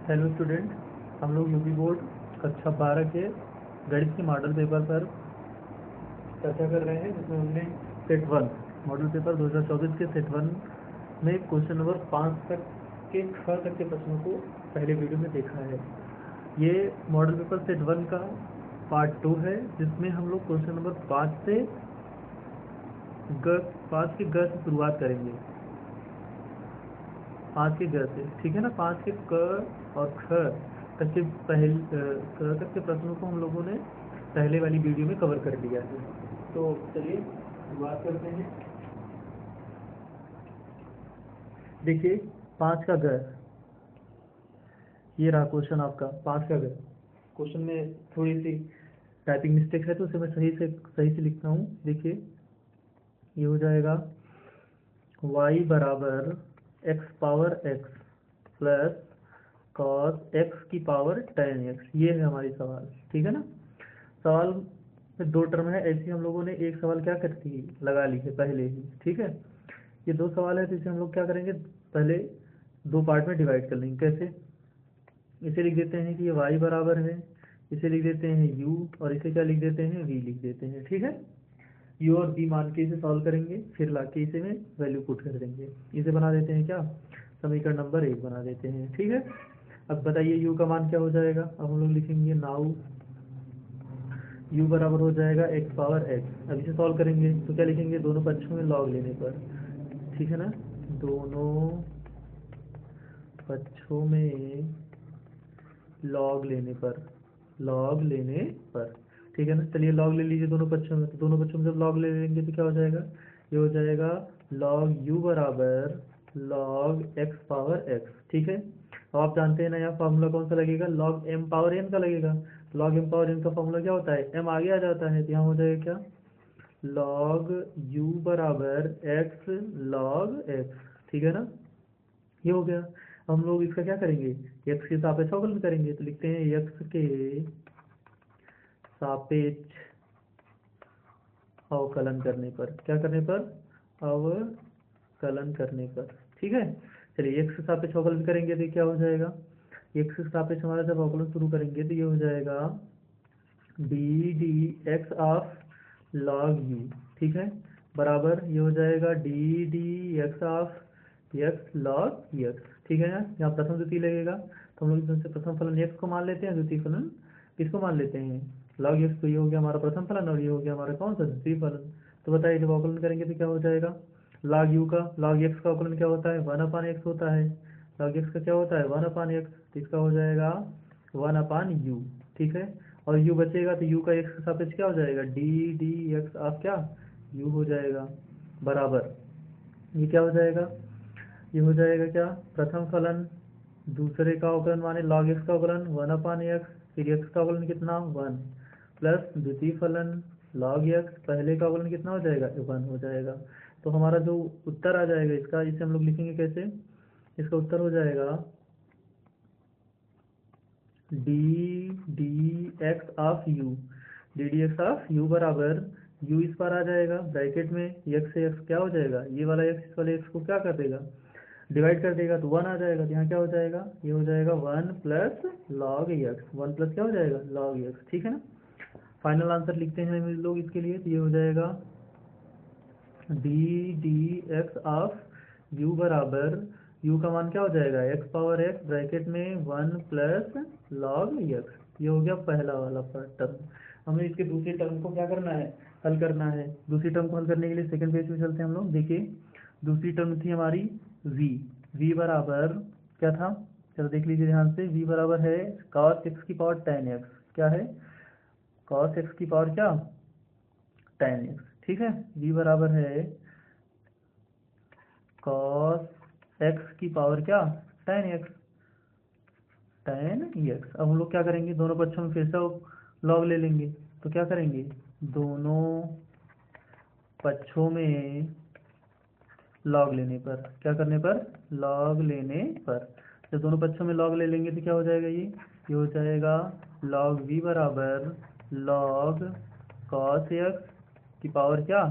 Hello student, हम लोग UP board कक्षा 12 के गणित के मॉडल पेपर पर चर्चा कर रहे हैं, जिसमें हमने सेट 1 मॉडल पेपर 2024 के सेट 1 में क्वेश्चन नंबर 5 तक के 6 तक के प्रश्नों को पहले वीडियो में देखा है। ये मॉडल पेपर सेट 1 का पार्ट 2 है, जिसमें हम लोग क्वेश्चन नंबर 5 से 5 के ग से शुरुआत करेंगे। 5 के ग से, ठीक है ना। 5 के क और ख तक के क तक के प्रश्नों को हम लोगों ने पहले वाली वीडियो में कवर कर लिया है। तो चलिए शुरुआत करते हैं। देखिए 5 का ग, ये रहा क्वेश्चन आपका 5 का ग। क्वेश्चन में थोड़ी सी टाइपिंग मिस्टेक है, तो उसे मैं सही से लिखता हूँ। देखिए ये हो जाएगा y बराबर x power x plus cos x की पावर tan x। ये है हमारी सवाल, ठीक है ना। सवाल में 2 टर्म है, ऐसे हम लोगों ने एक सवाल क्या करती लगा ली है पहले ही, ठीक है। ये 2 सवाल है, तो इसे हम लोग क्या करेंगे, पहले 2 पार्ट में डिवाइड कर लेंगे। कैसे, इसे लिख देते हैं कि ये y बराबर है, इसे लिख देते हैं u, और इसे क्या लिख देते हैं, v लिख देते हैं, ठीक है। u और v मान के इसे सॉल्व करेंगे, फिर लाके इसे में वैल्यू पुट कर देंगे। इसे बना देते हैं क्या, समीकरण नंबर 1 बना देते हैं, ठीक है। अब बताइए u का मान क्या हो जाएगा। अब हम लोग लिखेंगे नाउ u बराबर हो जाएगा x पावर x। अब इसे सॉल्व करेंगे तो क्या लिखेंगे, दोनों पक्षों में लॉग लेने पर, ठीक है ना। दोनों पक्षों में लॉग लेने पर, ठीक है ना। चलिए लॉग ले लीजिए दोनों पक्षों में। तो दोनों पक्षों में जब लॉग ले लेंगे तो क्या हो जाएगा, ये हो जाएगा लॉग u बराबर लॉग x पावर x, ठीक है। अब आप जानते हैं ना, यहाँ फार्मूला कौन सा लगेगा, लॉग m पावर n का लगेगा। लॉग m पावर n का फार्मूला क्या होता है, m आगे आ जाता है, तो यहाँ हो जाएगा क्या, लॉग u बराबर x लॉग x, ठीक है ना। ये हो गया। हम लोग इसका क्या करेंगे, x के सापेक्ष अवकलन करेंगे। तो लिखते हैं x के सापेक्ष अवकलन करने पर, क्या करने पर, अवकलन करने पर, ठीक है। चलिए x के सापेक्ष अवकलन करेंगे तो क्या हो जाएगा, x के सापेक्ष हमारा जब अवकलन शुरू करेंगे तो ये हो जाएगा D D x of log u, ठीक है, बराबर ये हो जाएगा D D x of x log x, ठीक है ना। यहाँ प्रथम द्वितीय लगेगा, तो हम लोग इसमें से प्रथम फलन x को मान लेते हैं, द्वितीय फलन किसको मान लेते हैं, लॉग x। तो ये हो गया हमारा प्रथम फलन, और ये हो गया हमारा कौन सा, द्वितीय फलन। तो बताइए जब अवकलन करेंगे तो क्या हो जाएगा, लॉग u का, लॉग x का अवकलन क्या होता है, 1/x होता है। लॉग x का क्या होता है, 1/x, तो इसका हो जाएगा 1/u, ठीक है। और u बचेगा तो u का x के सापेक्ष क्या हो जाएगा, डी डी एक्स ऑफ क्या, u हो जाएगा, बराबर ये क्या हो जाएगा, ये हो जाएगा क्या, प्रथम फलन दूसरे का अवकलन माने log x का अवकलन 1/x, फिर x का अवकलन कितना 1, प्लस द्वितीय फलन log x, पहले का अवकलन कितना हो जाएगा 1 हो जाएगा। तो हमारा जो उत्तर आ जाएगा इसका, इसे हम लोग लिखेंगे कैसे, इसका उत्तर हो जाएगा D D x of you, D D x of you बराबर u इस पर आ जाएगा ब्रैकेट में, x से x क्या हो जाएगा, ये वाला x इस वाले x को क्या कर देगा, डिवाइड कर देगा, तो 1 आ जाएगा। तो यहाँ क्या हो जाएगा, ये हो जाएगा 1 प्लस लॉग एक्स, 1 प्लस क्या हो जाएगा, लॉग एक्स, ठीक है ना। फाइनल आंसर लिखते हैं हम लोग इसके लिए, तो ये हो जाएगा D D x of you बराबर, यू का मान क्या हो जाएगा, एक्स पावर एक्स ब्रैकेट में 1 प्लस लॉग एक्स। ये हो गया पहला वाला टर्म। हमें इसके दूसरे टर्म को क्या करना है, हल करना है। दूसरी टर्म को हल करने के लिए सेकंड पेज पे चलते हैं हम लोग। देखिए दूसरी टर्म थी हमारी v बराबर क्या था, चलो देख लीजिए ध्यान से। v बराबर है cos x की पावर tan x, क्या है, cos x की पावर क्या, tan x, ठीक है। v बराबर है cos x की पावर क्या, tan x, अब हम लोग क्या करेंगे, दोनों पक्षों में फिर से लॉग ले लेंगे। तो क्या करेंगे, दोनों पक्षों में लॉग लेने पर, क्या करने पर, लॉग लेने पर, जब दोनों पक्षों में लॉग ले लेंगे तो क्या हो जाएगा, ये हो जाएगा लॉग v बराबर लॉग cos x की पावर क्या,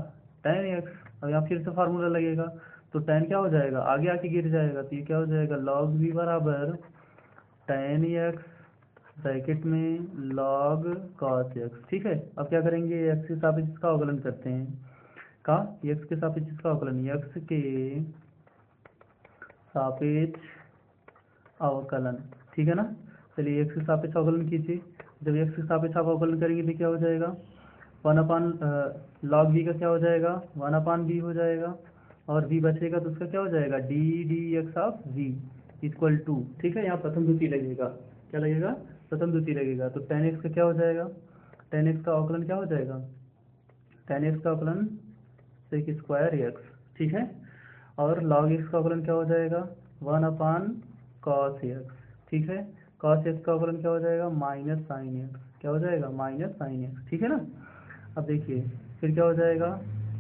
tan x। अब यहाँ फिर से फार्मूला लगेगा, तो tan क्या हो जाएगा, आगे आके गिर जाएगा, तो ये क्या हो जाएगा, लॉग v बराबर tan x ब्रैकेट में log cos x। ठीक है, अब क्या करेंगे, x के सापेक्ष इसका अवकलन करते हैं। x के सापेक्ष इसका अवकलन, x के सापेक्ष अवकलन, ठीक है ना। चलिए x के सापेक्ष अवकलन कीजिए। जब x के सापेक्ष आप अवकलन करेंगे तो क्या हो जाएगा, 1 log v का क्या हो जाएगा, 1/v हो जाएगा, और v बचेगा तो उसका क्या हो जाएगा, d dx of v equal to, ठीक है, यहाँ प्रथम द्वितीय लगेगा, क्या लगेगा, प्रथम द्वितीय लगेगा। तो tan x का क्या हो जाएगा, tan x का अवकलन क्या हो जाएगा, tan x का अवकलन sec स्क्वायर x, ठीक है। और log x का अवकलन क्या हो जाएगा, 1/cos x, ठीक है। cos x का अवकलन क्या हो जाएगा, माइनस साइन x, क्या हो जाएगा, माइनस साइन x, ठीक है ना। अब देखिए फिर क्या हो जाएगा,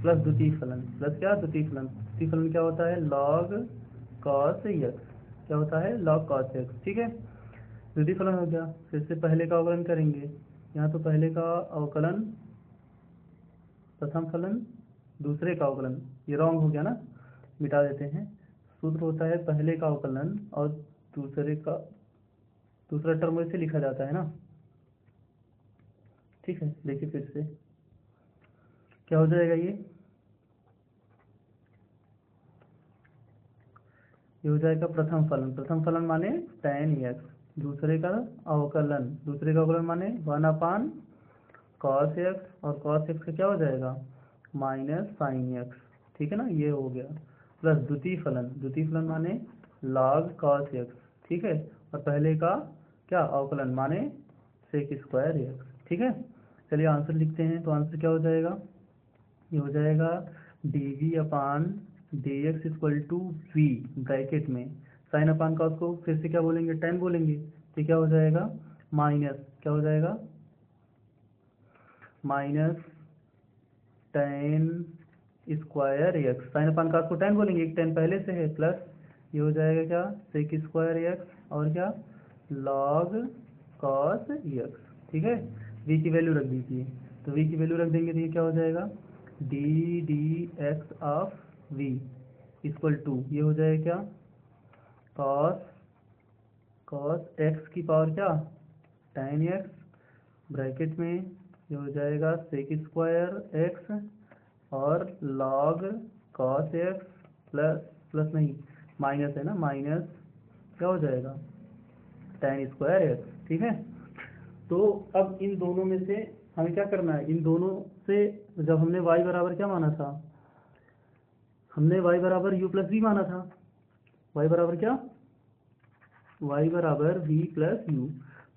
प्लस द्वितीय फलन, प्लस क्या, द्वितीय फलन, द्वितीय फलन क्या होता है, log cos x, क्या होता है, log cos x, ठीक है। द्वितीय फलन हो गया, फिर से पहले का अवकलन करेंगे। यहाँ तो पहले का अवकलन प्रथम फलन दूसरे का अवकलन, ये रॉन्ग हो गया ना, मिटा देते हैं। सूत्र होता है पहले का अवकलन और दूसरे का, दूसरा टर्म ऐसे लिखा जाता है ना, ठीक है। देखिए फिर से क्या हो जाएगा, ये हो जाएगा प्रथम फलन, प्रथम फलन माने tan x, दूसरे का अवकलन, दूसरे का अवकलन माने 1/cos x, और cos x का क्या हो जाएगा, माइनस साइन x, ठीक है ना, ये हो गया। प्लस द्वितीय फलन, द्वितीय फलन माने log cos x, ठीक है, और पहले का क्या, अवकलन माने sec स्क्वायर x, ठीक है। चलिए आंसर लिखते हैं, तो आंसर क्या हो जाएगा, ये हो जाएगा dv/dx equal to v bracket में साइन अपान कॉस को फिर से क्या बोलेंगे, tan बोलेंगे, तो क्या हो जाएगा, माइनस, क्या हो जाएगा, minus tan square x, sine upon cos को tan बोलेंगे, एक tan पहले से है, प्लस ये हो जाएगा क्या, sec स्क्वायर x, और क्या, log cos x, ठीक है। v की वैल्यू रख दीजिए, तो v की वैल्यू रख देंगे तो ये क्या हो जाएगा, d dx of v equal to, ये हो जाएगा क्या, cos x की पावर क्या, tan x ब्रैकेट में, ये हो जाएगा sec स्क्वायर x, और log cos x प्लस नहीं, माइनस है ना, माइनस क्या हो जाएगा, tan स्क्वायर x, ठीक है। तो अब इन दोनों में से हमें क्या करना है, इन दोनों से, जब हमने y बराबर क्या माना था, हमने y बराबर u प्लस v माना था, y बराबर क्या, y बराबर v प्लस u,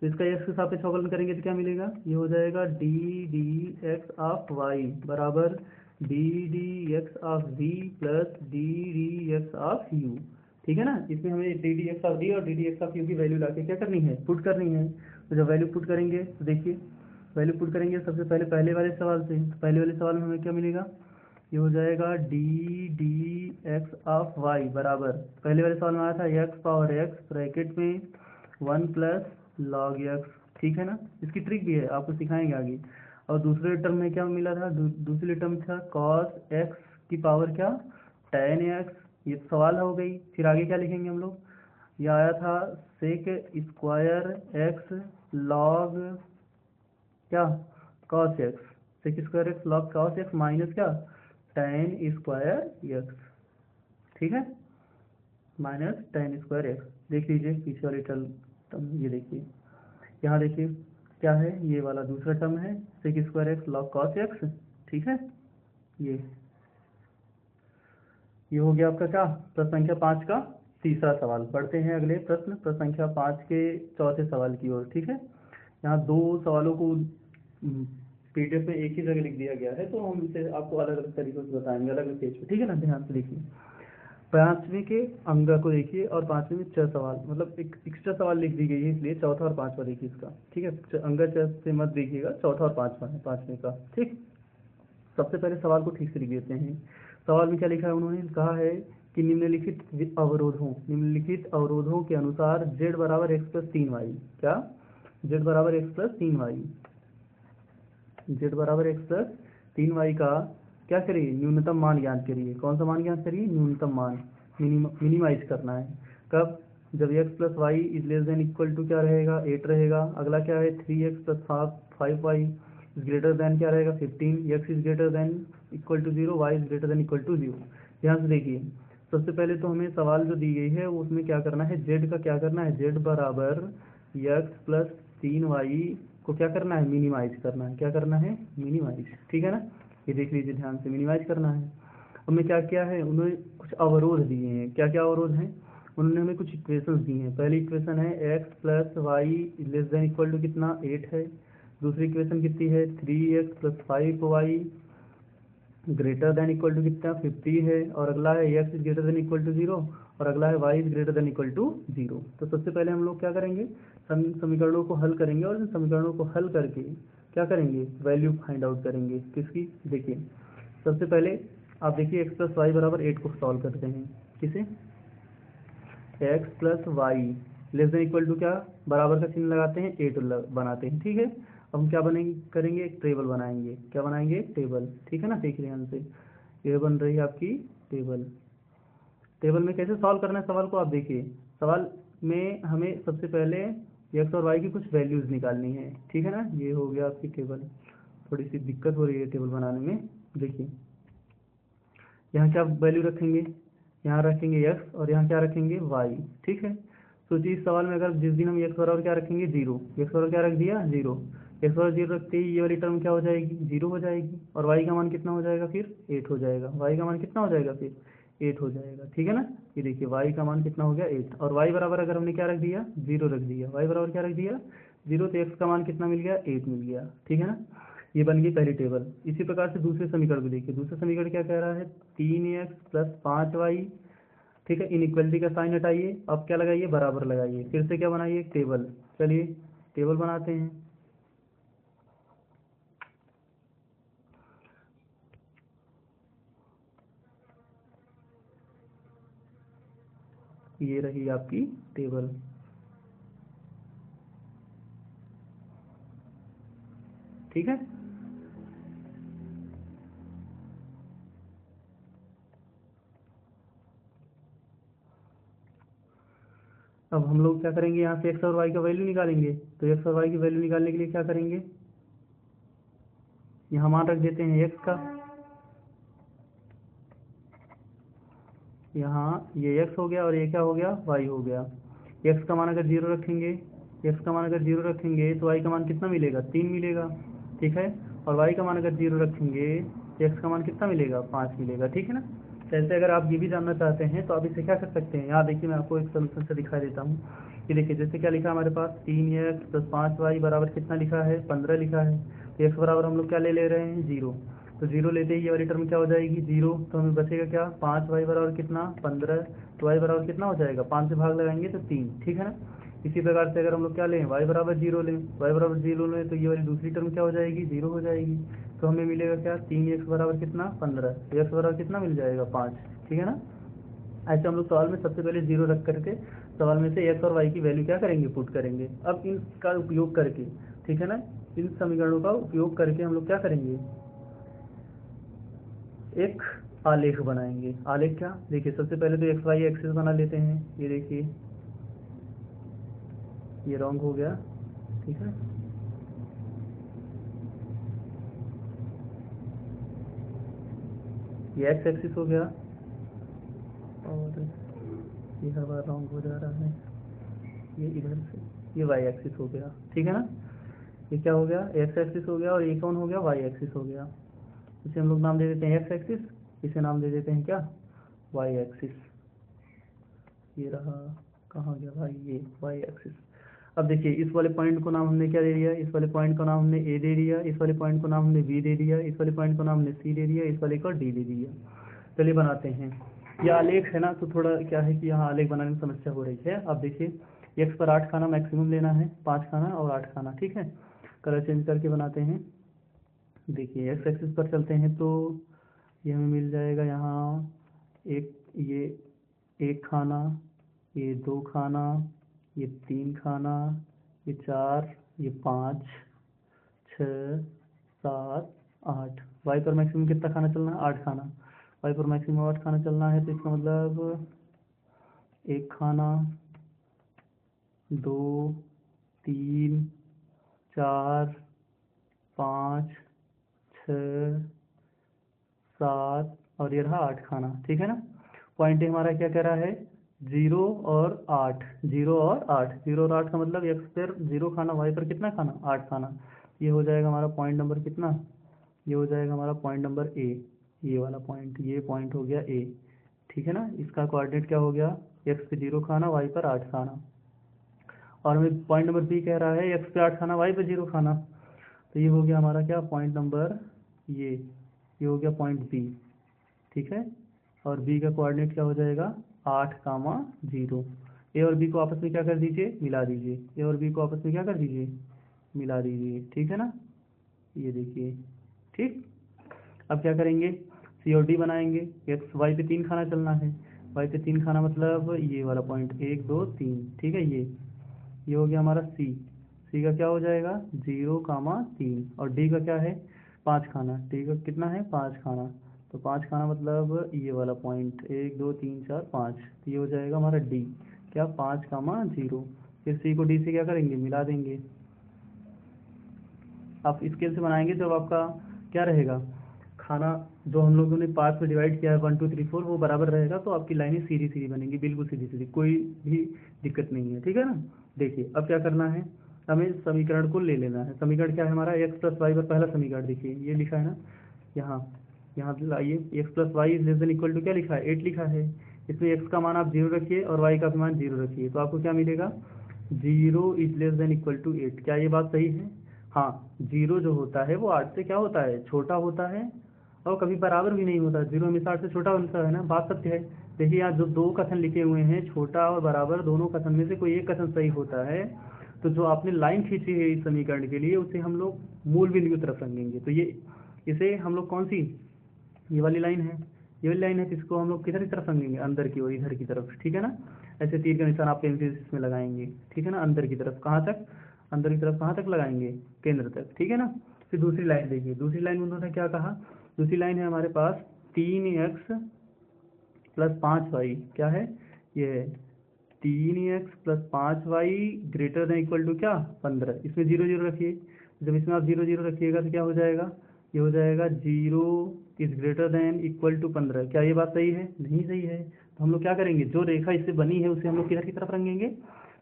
तो इसका x के सापेक्ष अवकलन करेंगे तो क्या मिलेगा, ये हो जाएगा d dx ऑफ y बराबर d dx of v plus d dx of u, ठीक है ना। इसमें हमें d dx ऑफ d और d dx ऑफ u की वैल्यू लाके क्या करनी है, पुट करनी है। तो जब वैल्यू पुट करेंगे तो देखिए, वैल्यू पुट करेंगे सबसे पहले पहले वाले सवाल से, तो पहले वाले सवाल में हमें क्या मिलेगा, ये हो जाएगा d dx ऑफ y बराबर, पहले वाले सवाल में आया था x पावर x ब्रैकेट में 1 प्लस log x, ठीक है ना। इसकी ट्रिक भी है, आपको सिखाएंगे आगे। और दूसरे टर्म में क्या मिला था, दूसरी टर्म था cos x की पावर क्या, tan x, ये सवाल हो गई। फिर आगे क्या लिखेंगे हम लोग, ये आया था sec स्क्वायर x log क्या, cos x, sec square x log cos x minus क्या, tan स्क्वायर x, ठीक है, माइनस tan स्क्वायर x। देख लीजिए पीछे वाली टर्म, ये देखिए, यहाँ देखिए क्या है, ये वाला दूसरा टर्म है sec square x log cos x, ठीक है। ये हो गया आपका क्या, प्रश्न संख्या 5 का तीसरा सवाल। बढ़ते हैं अगले प्रश्न संख्या 5 के चौथे सवाल की ओर, ठीक है। यहाँ दो सवालों को पीडीएफ में एक ही जगह लिख दिया गया है, तो हम इसे आपको अलग अलग तरीकों से बताएंगे, अलग अलग पेज पे, ठीक है ना। ध्यान से देखिए, 5वें के अंग को देखिए, और 5वें में 6 सवाल, मतलब एक एक्स्ट्रा सवाल लिख दी गई है, इसलिए चौथा और 5वां देखिए इसका, ठीक है। अंग 6 से मत देखिएगा, चौथा और 5वां है 5वें का, ठीक। सबसे पहले सवाल को ठीक से लिख देते हैं। सवाल में क्या लिखा है, उन्होंने कहा है कि निम्नलिखित अवरोधों के अनुसार z बराबर x प्लस 3y, क्या, z बराबर x प्लस 3y, z बराबर x प्लस 3y का क्या करिए, न्यूनतम मान ज्ञात करिए। कौन सा मान ज्ञात करिए, न्यूनतम मान, मिनिमाइज करना है। कब, जब x plus y is less than equal to क्या रहेगा 8 रहेगा। अगला क्या है 3x plus 5y is greater than क्या रहेगा 15, x is greater than equal to 0, y is greater than equal to 0। यहाँ से देखिए सबसे पहले तो हमें सवाल जो दी गई है उसमें क्या करना है, z का क्या करना है, z बराबर x प्लस 3y को क्या करना है, मिनिमाइज करना है। क्या करना है, मिनिमाइज, ठीक है ना। ये देख लीजिए ध्यान से, मिनिमाइज करना है। हमने क्या किया है, उन्होंने कुछ अवरोध दिए हैं। क्या क्या अवरोध हैं, उन्होंने हमें कुछ इक्वेशंस दी हैं। पहली इक्वेशन है x plus y less than equal to कितना 8 है। दूसरी इक्वेशन कितनी है 3x plus 5y greater than equal to कितना 50 है। और अगला है x is greater than equal to 0 और अगला है y is greater than equal to 0। तो सबसे पहले हम लोग क्या करेंगे, समीकरणों को हल करेंगे और इन समीकरणों को हल करके क्या करेंगे, वैल्यू फाइंड आउट करेंगे किसकी। देखिए सबसे पहले आप देखिए x प्लस वाई बराबर 8 को सॉल्व करते हैं। किसे, x plus y less than equal to क्या, बराबर का चिन्ह लगाते हैं 8 बनाते हैं, ठीक है। अब हम क्या बनेंगे करेंगे, एक टेबल बनाएंगे। क्या बनाएंगे, टेबल, ठीक है ना। देख ध्यान से, ये बन रही है आपकी टेबल। टेबल में कैसे सॉल्व करना है सवाल को, आप देखिए सवाल में हमें सबसे पहले x और y की कुछ वैल्यूज निकालनी है, ठीक है ना। ये हो गया आपकी टेबल। थोड़ी सी दिक्कत हो रही है टेबल बनाने में। देखिए यहाँ क्या वैल्यू रखेंगे, यहाँ रखेंगे x और यहाँ क्या रखेंगे y, ठीक है। सोचिए इस सवाल में अगर जिस दिन हम x बराबर क्या रखेंगे 0, x बराबर क्या रख दिया 0, x बराबर 0 रखते ही ये वाली टर्म क्या हो जाएगी 0 हो जाएगी। और y का मान कितना हो जाएगा फिर 8 हो जाएगा। y का मान कितना हो जाएगा फिर 8 हो जाएगा, ठीक है ना। ये देखिए y का मान कितना हो गया 8 और y बराबर अगर हमने क्या रख दिया 0 रख दिया, y बराबर क्या रख दिया 0, तो x का मान कितना मिल गया 8 मिल गया, ठीक है ना। ये बन गई पहली टेबल। इसी प्रकार से दूसरे समीकरण को देखिए, दूसरा समीकरण क्या कह रहा है 3x प्लस 5y, ठीक है। इनइक्वलिटी का साइन हटाइए, अब क्या लगाइए बराबर लगाइए, फिर से क्या बनाइए टेबल। चलिए टेबल बनाते हैं। ये रही आपकी टेबल, ठीक है। अब हम लोग क्या करेंगे, यहाँ से x और y का वैल्यू निकालेंगे। तो x और y की वैल्यू निकालने के लिए क्या करेंगे, यहाँ मान रख देते हैं x का, यहाँ ये x हो गया और ये क्या हो गया y हो गया। x का मान अगर 0 रखेंगे, x का मान अगर 0 रखेंगे तो y का मान कितना मिलेगा 3 मिलेगा, ठीक है। और y का मान अगर 0 रखेंगे तो x का मान कितना मिलेगा 5 मिलेगा, ठीक है ना। जैसे अगर आप ये भी जानना चाहते हैं तो आप इसे क्या कर सकते हैं, यहाँ देखिए मैं आपको एक सोल्यूशन से दिखा देता हूँ। ये देखिए जैसे क्या लिखा है हमारे पास 3x प्लस 5y बराबर कितना लिखा है 15 लिखा है। तो x बराबर हम लोग क्या ले रहे हैं 0, तो 0 लेते ही ये वाली टर्म क्या हो जाएगी 0, तो हमें बचेगा क्या 5y बराबर कितना 15, तो y बराबर कितना हो जाएगा 5 से भाग लगाएंगे तो 3, ठीक है ना। इसी प्रकार से अगर हम लोग क्या लें y बराबर 0 लें, y बराबर 0 लें तो ये वाली दूसरी टर्म क्या हो जाएगी 0 हो जाएगी। तो हमें मिलेगा क्या 3x बराबर कितना 15, तो x बराबर कितना मिल जाएगा 5, ठीक है ना। ऐसे हम लोग सवाल में सबसे पहले 0 रख करके सवाल में से x और y की वैल्यू क्या करेंगे पुट करेंगे। अब इनका उपयोग करके, ठीक है ना, इन समीकरणों का उपयोग करके हम लोग क्या करेंगे, एक आलेख बनाएंगे। आलेख क्या, देखिए सबसे पहले तो एक्स वाई एक्सिस बना लेते हैं। ये देखिए ये रॉन्ग हो गया, ठीक है। ये एक्स एक्सिस हो गया और ये हवा रॉन्ग हो जा रहा है, ये इधर से ये वाई एक्सिस हो गया, ठीक है ना। ये क्या हो गया एक्स एक्सिस हो गया और ये कौन हो गया वाई एक्सिस हो गया। इसे हम लोग नाम दे देते हैं एक्स एक्सिस, इसे नाम दे देते हैं क्या वाई एक्सिस। ये रहा, कहाँ गया भाई ये वाई एक्सिस। अब देखिए इस वाले पॉइंट को नाम हमने क्या दे दिया, इस वाले पॉइंट को नाम हमने ए दे दिया, इस वाले पॉइंट को नाम हमने बी दे दिया, इस वाले पॉइंट को नाम हमने सी दे दिया, इस वाले को डी दे दिया। चलिए बनाते हैं। यह आलेख है ना, तो थोड़ा क्या है कि यहाँ आलेख बनाने में समस्या हो रही है। अब देखिए एक्स पर 8 खाना मैक्सिमम लेना है, 5 खाना और 8 खाना, ठीक है। कलर चेंज करके बनाते हैं। देखिए एक्स एक्सिस पर चलते हैं तो ये हमें मिल जाएगा यहाँ एक, ये 1 खाना, ये 2 खाना, ये 3 खाना, ये 4, ये 5, 6, 7, 8। वाई पर मैक्सिमम कितना खाना चलना है 8 खाना। वाई पर मैक्सिमम 8 खाना चलना है तो इसका मतलब 1 खाना, 2 3 4 5 6 7 और ये रहा 8 खाना, ठीक है ना। पॉइंट हमारा क्या कह रहा है, 0 और 8, 0 और 8, 0 और 8 का मतलब एक्स पर 0 खाना, वाई पर कितना खाना, 8 खाना। ये हो जाएगा हमारा पॉइंट नंबर कितना, ये हो जाएगा हमारा पॉइंट नंबर ए, ये वाला पॉइंट, ये पॉइंट हो गया ए, ठीक है ना। इसका कोऑर्डिनेट क्या हो गया, एक्स पे 0 खाना, वाई पर 8 खाना। और हमें पॉइंट नंबर बी कह रहा है एक्स पे 8 खाना, वाई पे 0 खाना। तो ये हो गया हमारा क्या, पॉइंट नंबर ये हो गया पॉइंट बी, ठीक है। और बी का कोऑर्डिनेट क्या हो जाएगा, 8,0। ए और बी को आपस में क्या कर दीजिए, मिला दीजिए, ए और बी को आपस में क्या कर दीजिए, मिला दीजिए, ठीक है ना। ये देखिए, ठीक। अब क्या करेंगे, सी और डी बनाएंगे। एक्स वाई पे 3 खाना चलना है, वाई पे 3 खाना मतलब ये वाला पॉइंट 1 2 3, ठीक है। ये हो गया हमारा सी, सी का क्या हो जाएगा 0,3। और डी का क्या है 5 खाना, डी का कितना है 5 खाना। तो 5 खाना मतलब ये वाला पॉइंट 1 2 3 4 5, ये हो जाएगा हमारा डी, क्या 5,0। फिर सी को डी से क्या करेंगे, मिला देंगे। आप स्केल से बनाएंगे जब आपका क्या रहेगा, खाना जो हम लोगों ने 5 में डिवाइड किया है 1 2 3 4 वो बराबर रहेगा, तो आपकी लाइनें सीधी सीधी बनेंगी, बिल्कुल सीधी सीधी, कोई भी दिक्कत नहीं है, ठीक है ना। देखिए अब क्या करना है, हमें समीकरण को ले लेना है। समीकरण क्या है हमारा, एक्स प्लस वाई पर पहला समीकरण देखिए ये लिखा है ना, यहाँ यहाँ लाइए, x plus y is less than equal to क्या लिखा है, 8 लिखा है। इसमें एक्स का मान आप 0 रखिए और वाई का भी मान 0 रखिए, तो आपको क्या मिलेगा, 0 is less than equal to 8। क्या ये बात सही है, हाँ। 0 जो होता है वो 8 से क्या होता है, छोटा होता है, और कभी बराबर भी नहीं होता। 0 हमेशा 8 से छोटा होता है ना, बात सत्य है। देखिए यहाँ जो 2 कथन लिखे हुए हैं, छोटा और बराबर दोनों कथन में से कोई एक कथन सही होता है, तो जो आपने लाइन खींची है इस समीकरण के लिए उसे हम लोग मूल बिंदु की तरफ रखेंगे। तो ये इसे हम लोग कौन सी, ये वाली लाइन है, ये वाली लाइन है, तो इसको हम लोग किधर की तरफ रखेंगे, अंदर की ओर, इधर की तरफ, ठीक है ना। ऐसे तीर का निशान आप पेंसिल इसमें लगाएंगे, ठीक है ना, अंदर की तरफ, कहाँ तक, अंदर की तरफ कहाँ तक लगाएंगे, केंद्र तक, ठीक है ना। फिर दूसरी लाइन देखिए, दूसरी लाइन में उन्होंने क्या कहा, दूसरी लाइन है हमारे पास 3x प्लस 5y, क्या है ये है 3x plus 5y greater than equal to क्या 15। इसमें 0 0 रखिए, जब इसमें आप 0 0 रखिएगा तो क्या हो जाएगा, ये हो जाएगा 0 is greater than equal to 15। क्या ये बात सही है, नहीं सही है। तो हम लोग क्या करेंगे, जो रेखा इससे बनी है उसे हम लोग किधर की तरफ रंगेंगे,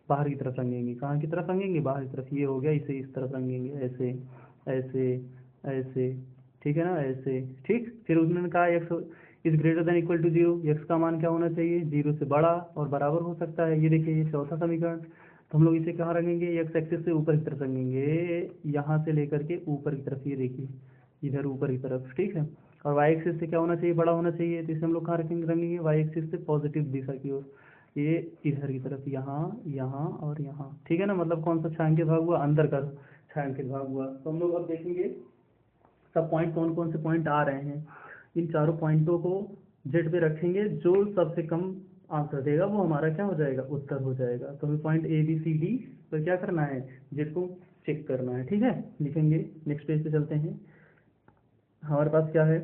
बाहर की तरफ रंगेंगे। कहाँ की तरफ रंगेंगे, बाहर की तरफ। ये हो गया, इसे इस तरफ रंगेंगे, ऐसे ऐसे ऐसे, ठीक है ना, ऐसे, ठीक। फिर उन्होंने कहा x is greater than equal to 0, x का मान क्या होना चाहिए, 0 से बड़ा और बराबर हो सकता है। ये देखिए ये चौथा समीकरण, तो हम लोग इसे कहाँ रखेंगे, एक्स एक्सिस से ऊपर की तरफ रखेंगे, यहाँ से लेकर के ऊपर की तरफ, ये देखिए इधर ऊपर की तरफ, ठीक है। और वाई एक्सिस से क्या होना चाहिए, बड़ा होना चाहिए, तो इसे हम लोग कहाँ रखेंगे, रखेंगे वाई एक्सिस से पॉजिटिव दिशा की ओर, ये इधर की तरफ, यहाँ यहाँ और यहाँ, ठीक है ना। मतलब कौन सा छायांकित भाग हुआ, अंदर का छायांकित भाग हुआ। तो हम लोग अब देखेंगे सब पॉइंट कौन कौन से पॉइंट आ रहे हैं। इन चारों पॉइंटों को जेड पे रखेंगे, जो सबसे कम आंसर देगा वो हमारा क्या हो जाएगा, उत्तर हो जाएगा। तो हमें point A B C D पर क्या करना है, जेड को चेक करना है, ठीक है। लिखेंगे, नेक्स्ट पेज पे चलते हैं। हमारे पास क्या है,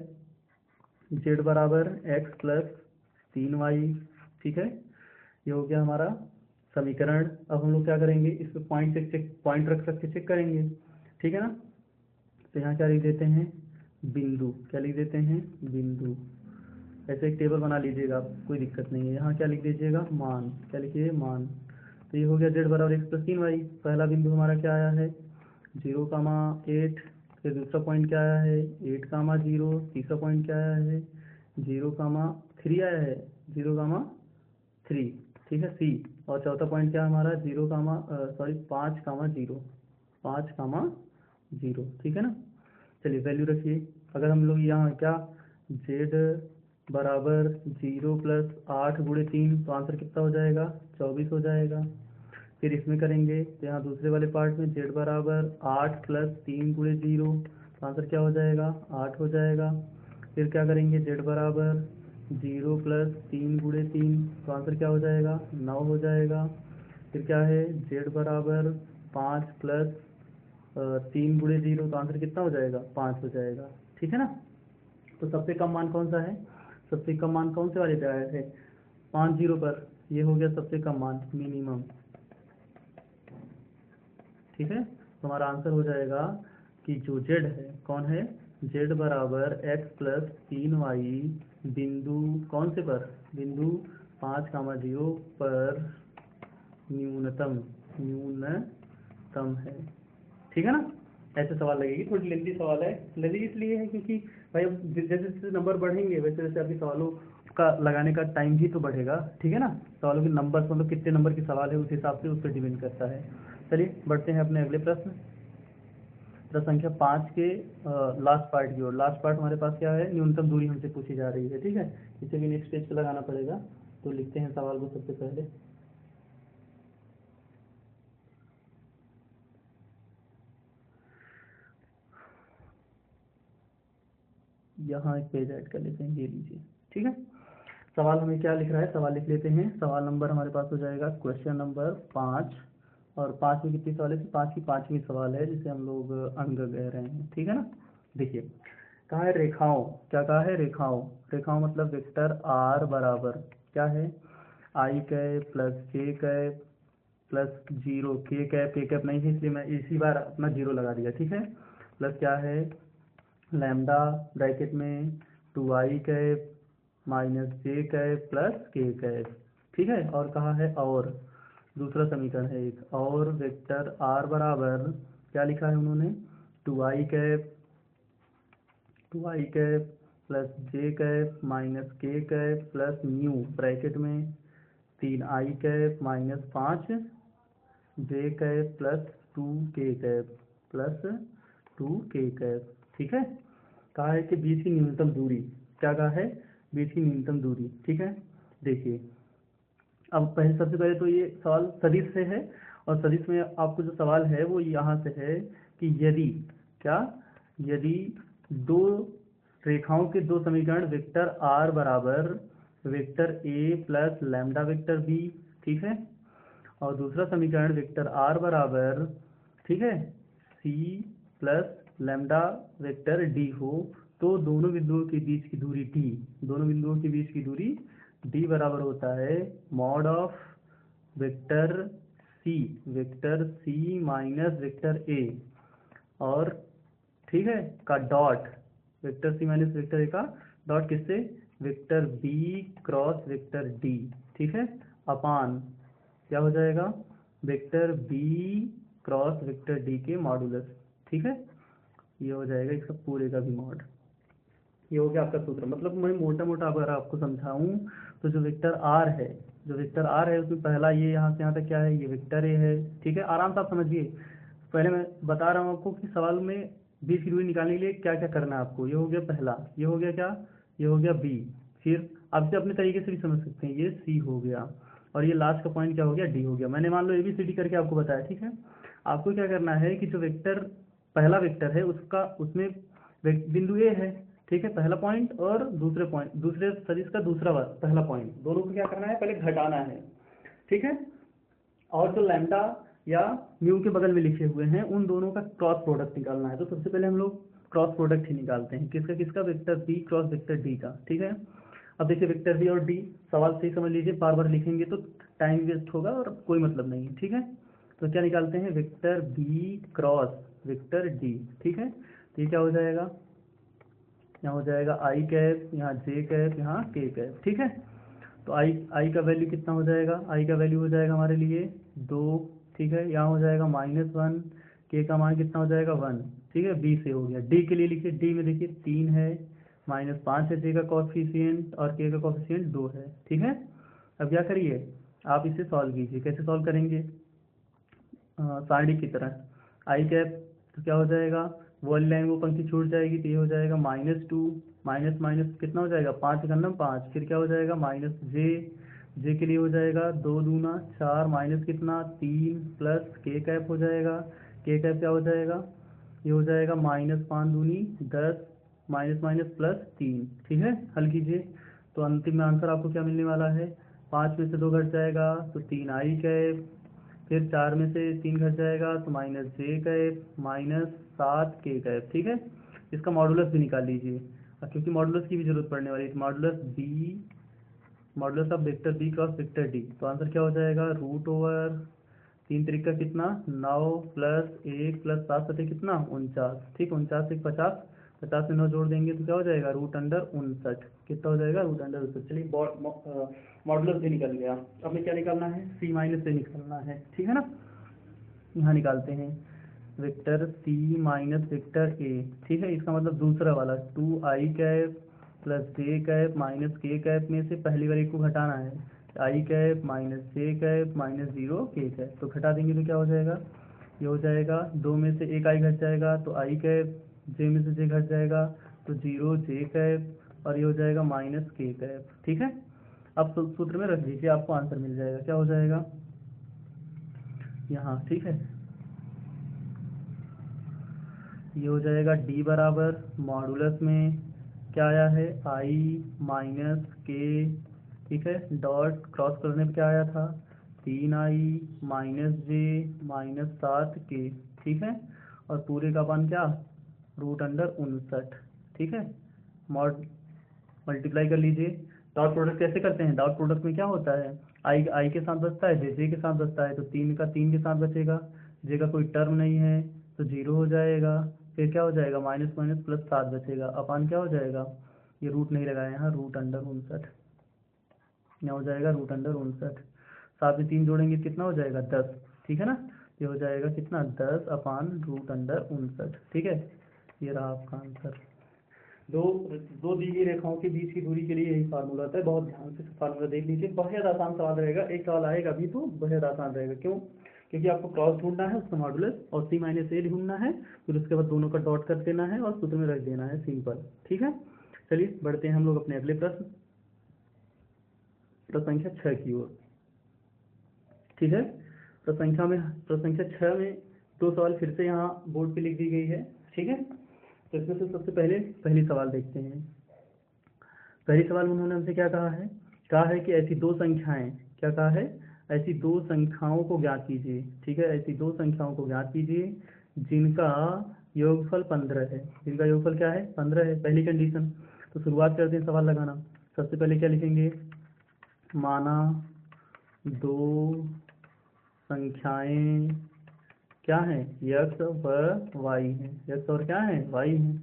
जेड बराबर एक्स प्लस 3y, ठीक है। ये हो गया हमारा समीकरण। अब हम लोग क्या करेंगे, इस पे पॉइंट चेक पॉइंट रख सकते चेक करेंगे, ठीक है ना। तो यहाँ क्या लिख देते हैं, बिंदु, क्या लिख देते हैं, बिंदु। ऐसे एक टेबल बना लीजिएगा आप, कोई दिक्कत नहीं है। यहाँ क्या लिख दीजिएगा, मान, क्या लिखिए, मान। तो ये हो गया जेड बराबर एक्स प्लस 3y। पहला बिंदु हमारा क्या आया है, 0,8। फिर दूसरा पॉइंट क्या आया है, 8,0। तीसरा पॉइंट क्या आया है, 0,3 आया है, 0,3, ठीक है, सी। और चौथा पॉइंट क्या है हमारा, 5,0, 5,0, ठीक है ना। चलिए वैल्यू रखिए। अगर हम लोग यहाँ क्या, जेड बराबर 0 प्लस 8 गुणे 3, तो आंसर कितना हो जाएगा, 24 हो जाएगा। फिर इसमें करेंगे तो यहाँ दूसरे वाले पार्ट में जेड बराबर 8 प्लस 3 गुणे 0, तो आंसर क्या हो जाएगा, 8 हो जाएगा। फिर क्या करेंगे, जेड बराबर 0 प्लस 3 गुणे 3, तो आंसर क्या हो जाएगा, 9 हो जाएगा। फिर क्या है, जेड बराबर 5 प्लस 3 गुणे 0, तो आंसर कितना हो जाएगा, 5 हो जाएगा, ठीक है ना। तो सबसे कम मान कौन सा है, सबसे कम मान कौन से वाले पे आया है, 5 0 पर। ये हो गया सबसे कम मान, मिनिमम, ठीक है। तो हमारा आंसर हो जाएगा कि जो z है कौन है, z बराबर x प्लस 3y बिंदु कौन से पर, बिंदु 5,0 पर न्यूनतम है। ठीक है ना। ऐसे सवाल लगेगी, थोड़ी लेंथी सवाल है, लेंथी इसलिए है क्योंकि भाई अब जैसे जैसे नंबर बढ़ेंगे वैसे वैसे आपके सवालों का लगाने का टाइम भी तो बढ़ेगा। ठीक है ना। सवालों के नंबर मतलब कितने नंबर के सवाल है उस हिसाब से उस पर डिपेंड करता है। चलिए बढ़ते हैं अपने अगले प्रश्न, प्रश्न संख्या 5 के लास्ट पार्ट की ओर। लास्ट पार्ट हमारे पास क्या है, न्यूनतम दूरी हमसे पूछी जा रही है। ठीक है, इसे भी नेक्स्ट पेज पे लगाना पड़ेगा। तो लिखते हैं सवाल को सबसे पहले। यहाँ एक पेज ऐड कर लेते हैं, ये लीजिए। ठीक है, सवाल हमें क्या लिख रहा है, सवाल लिख लेते हैं। सवाल नंबर हमारे पास हो जाएगा क्वेश्चन नंबर 5, और 5 में कितनी सवाल है, 5 की 5वीं सवाल है जिसे हम लोग अंग कह रहे हैं। ठीक है ना। देखिए कहा है रेखाओं, क्या कहा है, रेखाओं, रेखाओं मतलब वेक्टर आर बराबर क्या है, आई cap plus K cap plus 0, के कैप नहीं है इसलिए मैं इसी बार अपना 0 लगा दिया। ठीक है, प्लस क्या है, लैम्डा ब्रैकेट में 2i cap minus J cap plus K cap. ठीक है, और कहा है और दूसरा समीकरण है एक, और वेक्टर आर बराबर क्या लिखा है उन्होंने, 2i cap plus J cap minus K cap plus new bracket में 3i cap minus 5 J cap plus 2k cap plus 2k cap. ठीक है, कहा है कि बीच की न्यूनतम दूरी, क्या कहा है, बीच की न्यूनतम दूरी। ठीक है, देखिए अब पहले सबसे पहले तो ये सवाल सदिश से है, और सदिश में आपको जो सवाल है वो यहाँ से है कि यदि क्या, यदि दो रेखाओं के दो समीकरण वेक्टर आर बराबर vector A plus lambda vector B, ठीक है, और दूसरा समीकरण वेक्टर आर बराबर, ठीक है, C plus lambda vector D हो, तो दोनों बिंदुओं के बीच की दूरी डी, दोनों बिंदुओं के बीच की दूरी डी बराबर होता है mod of vector C minus vector A, और ठीक है का dot, vector C minus vector A का डॉट किससे, vector B cross vector D. ठीक है, अपान क्या हो जाएगा, vector B cross vector D के मॉडुलस। ठीक है, ये हो जाएगा इसका पूरे का भी मॉड। ये हो गया आपका सूत्र। मतलब मैं मोटा मोटा अगर आपको समझाऊं तो जो वेक्टर आर है, जो वेक्टर आर है उसमें पहला ये यहाँ से यहाँ तक क्या है, ये वेक्टर ए है। ठीक है, आराम से आप समझिए। पहले मैं बता रहा हूँ आपको कि सवाल में बीच की दूरी निकालने के लिए क्या क्या करना है आपको। ये हो गया पहला, ये हो गया क्या, ये हो गया बी, फिर आप इसे अपने तरीके से भी समझ सकते हैं, ये सी हो गया, और ये लास्ट का पॉइंट क्या हो गया, डी हो गया। मैंने मान लो ABCD करके आपको बताया। ठीक है, आपको क्या करना है कि जो वेक्टर पहला वेक्टर है उसका, उसमें बिंदु ए है, ठीक है, पहला पॉइंट, और दूसरे पॉइंट, दूसरे सदिश का दूसरा पहला पॉइंट, दोनों को क्या करना है, पहले घटाना है। ठीक है, और जो लैम्डा या म्यू के बगल में लिखे हुए हैं उन दोनों का क्रॉस प्रोडक्ट निकालना है। तो सबसे पहले हम लोग क्रॉस प्रोडक्ट ही निकालते हैं, किसका किसका, vector B cross vector D का। ठीक है, अब देखिए वेक्टर बी और डी, सवाल सही समझ लीजिए, बार बार लिखेंगे तो टाइम वेस्ट होगा और कोई मतलब नहीं है। ठीक है, तो क्या निकालते हैं, vector B cross vector D. ठीक है, तो ये क्या हो जाएगा, यहाँ हो जाएगा आई कैप, यहाँ जे कैप, यहाँ के कैप। ठीक है, तो आई का वैल्यू कितना हो जाएगा, आई का वैल्यू हो जाएगा हमारे लिए 2। ठीक है, यहाँ हो जाएगा -1, के का मान कितना हो जाएगा 1। ठीक है, बी से हो गया। डी के लिए लिखिए, डी में देखिए 3 है, -5 है जे का कॉफिशिएंट, और के का कॉफिशिएंट 2 है। ठीक है, अब क्या करिए, आप इसे सॉल्व कीजिए। कैसे सॉल्व करेंगे, सारणी की तरह। आई कैप तो क्या हो जाएगा, वो वाली लाइन वो पंक्ति छूट जाएगी, तो ये हो जाएगा -2, माइनस माइनस कितना हो जाएगा, 5 का 5, फिर क्या हो जाएगा माइनस जे के लिए हो जाएगा 2 दूना 4, माइनस कितना 3, प्लस के कैप हो जाएगा, के कैप क्या हो जाएगा, ये हो जाएगा -5 दूनी 10, माइनस माइनस प्लस 3। ठीक है, हल कीजिए तो अंतिम में आंसर आपको क्या मिलने वाला है, 5 में से 2 घट जाएगा तो 3 आई कैप, फिर 4 में से 3 घट जाएगा तो माइनस जे कैप, -7 के कैप। ठीक है, इसका मॉडुलस भी निकाल लीजिए, क्योंकि मॉडुलस की भी जरूरत पड़ने वाली है। Modulus of vector B cross vector D, तो आंसर क्या हो जाएगा, √/, 3 त्रिका कितना 9 प्लस 1 प्लस 7 सतह कितना 49, ठीक 49 से 50, 50 में 9 जोड़ देंगे तो क्या हो जाएगा √59, कितना हो जाएगा √59। चलिए मॉडुलस भी निकल गया। अब हमें क्या निकालना है, C माइनस से निकालना है, ठीक है ना। यहाँ निकालते हैं vector C minus vector A, ठीक है। इसका मतलब दूसरा वाला 2i cap plus J cap minus K cap में से पहली वाली को घटाना है, आई cap minus J cap minus 0 के कैप, तो घटा देंगे तो क्या हो जाएगा, ये हो जाएगा 2 में से 1 आई घट जाएगा तो आई कैप, जे में से जे घट जाएगा तो 0 जे कैप, और ये हो जाएगा माइनस के कैप, ठीक है। अब सूत्र में रख दीजिए, आपको आंसर मिल जाएगा, क्या हो जाएगा यहाँ, ठीक है। ये हो जाएगा D बराबर मॉडुलस में क्या आया है I माइनस के, ठीक है, डॉट क्रॉस करने पे क्या आया था 3i माइनस जे माइनस 7 के, ठीक है, और पूरे का मान क्या √59, ठीक है। मॉड मल्टीप्लाई कर लीजिए। डॉट प्रोडक्ट कैसे करते हैं, डॉट प्रोडक्ट में क्या होता है आई के साथ बचता है, जे के साथ बचता है, तो 3 का 3 के साथ बचेगा, जे का कोई टर्म नहीं है तो 0 हो जाएगा, फिर क्या हो जाएगा माइनस माइनस प्लस 7 बचेगा, अपान क्या हो जाएगा, ये रूट नहीं लगाया यहाँ √59, यहाँ हो जाएगा √59, साथ में 3 जोड़ेंगे कितना हो जाएगा 10, ठीक है ना। ये हो जाएगा कितना 10 अपान √59, ठीक है। ये रहा आपका आंसर। दो दो दी गई रेखाओं के बीच की दूरी के लिए यही फार्मूला होता है, बहुत ध्यान से फार्मूला देख लीजिए, बहुत आसान सवाल रहेगा, एक सवाल आएगा अभी तो बहुत आसान रहेगा, क्यों, क्योंकि आपको क्रॉस ढूंढना है, उसका मॉडुलस और C माइनस ए ढूंढना है, फिर उसके बाद दोनों का डॉट कर देना है और सूत्र में रख देना है, सिंपल, ठीक है। चलिए बढ़ते हैं हम लोग अपने अगले प्रश्न, प्रश्न संख्या 6 की ओर, ठीक है। प्रश्न संख्या 6 में 2 सवाल फिर से यहाँ बोर्ड पे लिख दी गई है, ठीक है। तो इसमें से सबसे पहले पहली सवाल देखते हैं। पहली सवाल में उन्होंने हमसे क्या कहा है कि ऐसी 2 संख्याएं, क्या कहा है, ऐसी 2 संख्याओं को ज्ञात कीजिए, ठीक है, ऐसी 2 संख्याओं को ज्ञात कीजिए जिनका योगफल 15 है, जिनका योगफल क्या है 15 है, पहली कंडीशन। तो शुरुआत करते हैं सवाल लगाना। सबसे पहले क्या लिखेंगे, माना 2 संख्याएं क्या है x व y है, x और क्या है y है,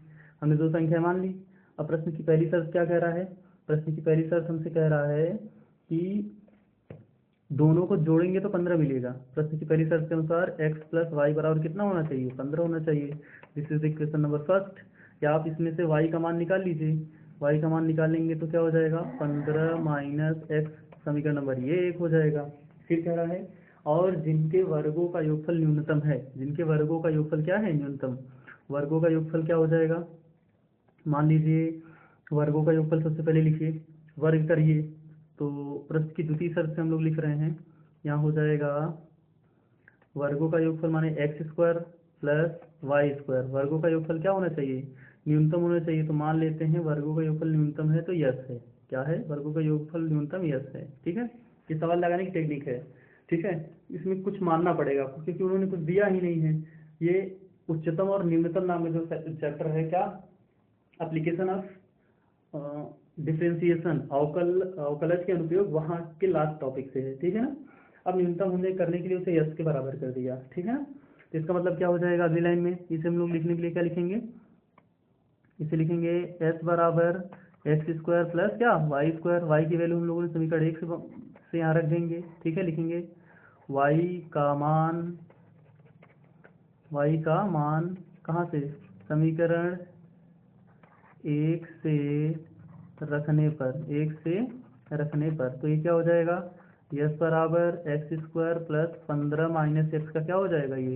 हमने 2 संख्या मान ली। अब प्रश्न की पहली शर्त क्या कह रहा है, प्रश्न की पहली शर्त हमसे कह रहा है कि दोनों को जोड़ेंगे तो 15 मिलेगा। प्रश्न की पहली शर्त के अनुसार x प्लस वाई बराबर कितना होना चाहिए 15 होना चाहिए, this is equation number first. या आप इसमें से y का मान निकाल लीजिए, y का मान निकालेंगे तो क्या हो जाएगा 15 माइनस x, समीकरण नंबर ये 1 हो जाएगा। फिर कह रहा है और जिनके वर्गों का योगफल न्यूनतम है, जिनके वर्गों का योगफल क्या है न्यूनतम, वर्गों का योगफल क्या हो जाएगा, मान लीजिए वर्गों का योगफल सबसे पहले लिखिए, वर्ग करिए, तो प्रश्न की द्वितीय शर्त से हम लोग लिख रहे हैं, यहाँ हो जाएगा वर्गों का योगफल माने x² प्लस y², वर्गों का योगफल क्या होना चाहिए न्यूनतम होना चाहिए, तो मान लेते हैं वर्गों का योगफल न्यूनतम है तो यस है, क्या है वर्गों का योगफल न्यूनतम यस है, ठीक है। ये सवाल लगाने की टेक्निक है, ठीक है। इसमें कुछ मानना पड़ेगा आपको क्योंकि उन्होंने कुछ दिया ही नहीं है। ये उच्चतम और निम्नतम नाम में जो चैप्टर है, क्या एप्लीकेशन ऑफ डिफ्रेंसिएशन, अवकलज के अनुप्रयोग, वहाँ के लास्ट टॉपिक से है, ठीक है ना। अब न्यूनतम हमने करने के लिए उसे यस के बराबर कर दिया, ठीक है ना। तो इसका मतलब क्या हो जाएगा अगली लाइन में, इसे हम लोग लिखने के लिए क्या लिखेंगे, इसे लिखेंगे s बराबर x² प्लस क्या y², y की वैल्यू हम लोगों ने समीकरण 1 से यहाँ रख देंगे, ठीक है। लिखेंगे y का मान कहाँ से, समीकरण 1 से रखने पर, 1 से रखने पर, तो ये क्या हो जाएगा s बराबर x² प्लस 15 माइनस x का क्या हो जाएगा ये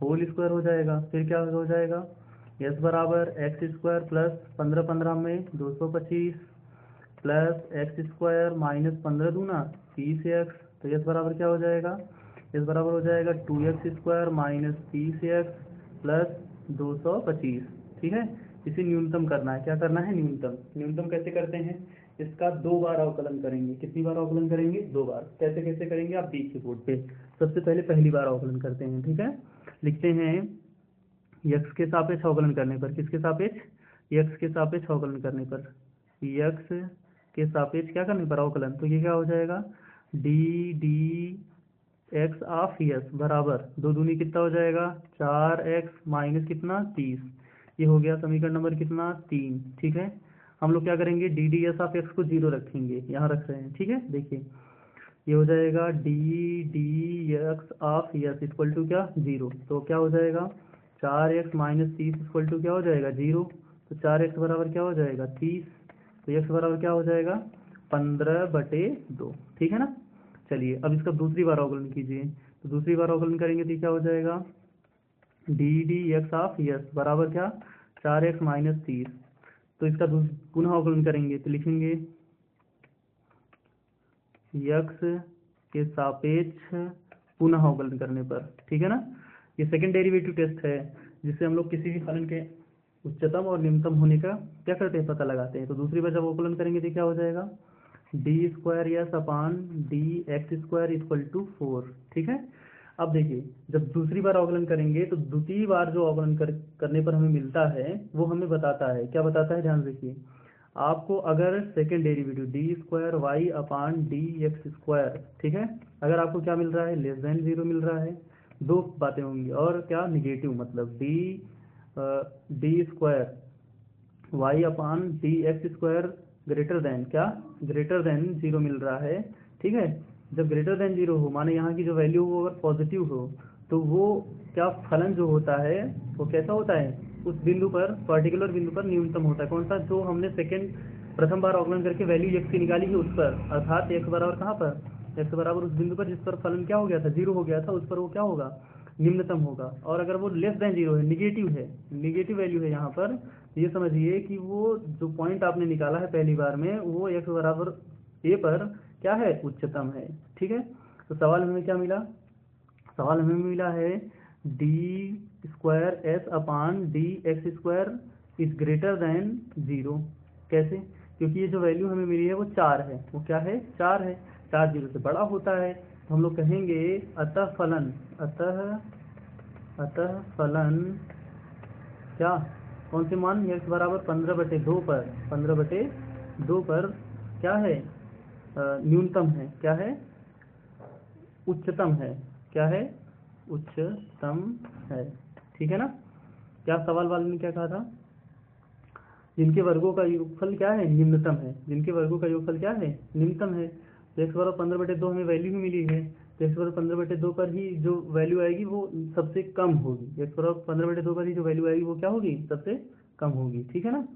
होल स्क्वायर हो जाएगा। फिर क्या हो जाएगा s बराबर x² प्लस 15 15 में 225 प्लस x² माइनस 15 दूना 30x, तो s बराबर क्या हो जाएगा, s बराबर हो जाएगा 2x² माइनस 30x प्लस 225, ठीक है। इसे न्यूनतम करना है, क्या करना है न्यूनतम, न्यूनतम कैसे करते हैं, इसका 2 बार अवकलन करेंगे, कितनी बार अवकलन करेंगे 2 बार, कैसे कैसे करेंगे आप देखिए बोर्ड पे। सबसे पहले पहली बार अवकलन करते हैं, ठीक है। लिखते हैं x के सापेक्ष अवकलन करने पर, किसके सापेक्ष, x के सापेक्ष अवकलन करने पर, x के सापेक्ष क्या करने पर अवकलन, तो ये क्या हो जाएगा d एक्स ऑफ यस बराबर 2 दूनी कितना हो जाएगा 4x माइनस कितना 30। ये हो गया समीकरण नंबर कितना 3। ठीक है, हम लोग क्या करेंगे D D S of x को 0 रखेंगे, यहाँ रख रहे हैं। ठीक है, देखिए ये हो जाएगा D D x of y equal to क्या 0। तो क्या हो जाएगा 4x माइनस 30 इक्वल टू क्या हो जाएगा 0। तो 4x बराबर क्या हो जाएगा 30। तो x बराबर क्या हो जाएगा 15/2। ठीक है ना। चलिए अब इसका दूसरी बार अवकलन कीजिए। तो दूसरी बार अवकलन करेंगे तो क्या हो जाएगा D D x of yes बराबर क्या 4x माइनस 30। तो इसका पुनः अवकलन करेंगे तो लिखेंगे यक्स के सापेक्ष पुनः अवकलन करने पर। ठीक है ना, ये सेकंड डेरिवेटिव टेस्ट है जिससे हम लोग किसी भी फलन के उच्चतम और निम्नतम होने का क्या करते हैं पता लगाते हैं। तो दूसरी बार जब अवकलन करेंगे तो क्या हो जाएगा D square y upon D x square equal to 4। ठीक है, अब देखिए जब दूसरी बार अवकलन करेंगे तो द्वितीय बार जो अवकलन करने पर हमें मिलता है वो हमें बताता है, क्या बताता है ध्यान देखिए। आपको अगर second derivative D square Y upon D x square, ठीक है, अगर आपको क्या मिल रहा है लेस देन 0 मिल रहा है, दो बातें होंगी और क्या निगेटिव, मतलब D square Y upon D x square greater than क्या ग्रेटर देन 0 मिल रहा है। ठीक है, जब ग्रेटर देन 0 हो माने यहाँ की जो वैल्यू हो अगर पॉजिटिव हो तो वो क्या फलन जो होता है वो कैसा होता है उस बिंदु पर पर्टिकुलर बिंदु पर न्यूनतम होता है। कौन सा, जो हमने प्रथम बार अवकलन करके वैल्यू x की निकाली है उस पर, अर्थात x बराबर कहाँ पर x बराबर उस बिंदु पर जिस पर फलन क्या हो गया था 0 हो गया था, उस पर वो क्या होगा निम्नतम होगा। और अगर वो लेस देन 0 है निगेटिव वैल्यू है यहाँ पर, ये समझिए कि वो जो पॉइंट आपने निकाला है पहली बार में वो x बराबर a पर क्या है उच्चतम है। ठीक है, तो सवाल हमें क्या मिला, सवाल हमें मिला है D square S upon D x square is greater than 0। कैसे, क्योंकि ये जो वैल्यू हमें मिली है वो 4 है, वो क्या है 4 है, 4 0 से बड़ा होता है। तो हम लोग कहेंगे अतः फलन क्या कौन से मान x बराबर 15/2 पर 15/2 पर क्या है न्यूनतम है, क्या है उच्चतम है, क्या है उच्चतम है। ठीक है ना, क्या सवाल वाले ने क्या कहा था, जिनके वर्गों का योगफल क्या है निम्नतम है, जिनके वर्गों का योगफल क्या है निम्नतम है। तो x बराबर 15/2 हमें वैल्यू ही मिली है, तो x बराबर 15/2 पर ही जो वैल्यू आएगी वो सबसे कम होगी, x बराबर 15/2 पर ही जो वैल्यू आएगी वो क्या होगी सबसे कम होगी। ठीक है ना,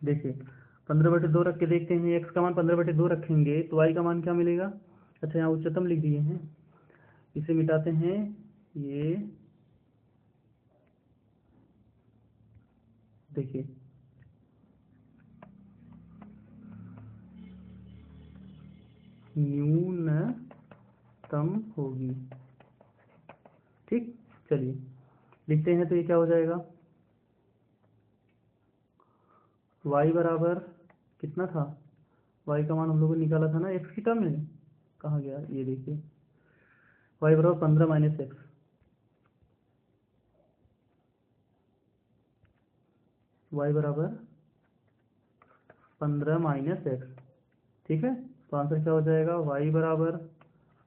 देखिए 15/2 रख के देखते हैं, x का मान 15/2 रखेंगे तो y का मान क्या मिलेगा। अच्छा यहाँ उच्चतम लिख दिए हैं, इसे मिटाते हैं, ये देखिए न्यूनतम होगी। ठीक, चलिए लिखते हैं, तो ये क्या हो जाएगा y बराबर कितना था, y का मान हम लोगों ने निकाला था ना x की टर्म में, कहाँ गया ये देखिए y बराबर 15 माइनस एक्स, y बराबर 15 माइनस एक्स। ठीक है, तो आंसर क्या हो जाएगा y बराबर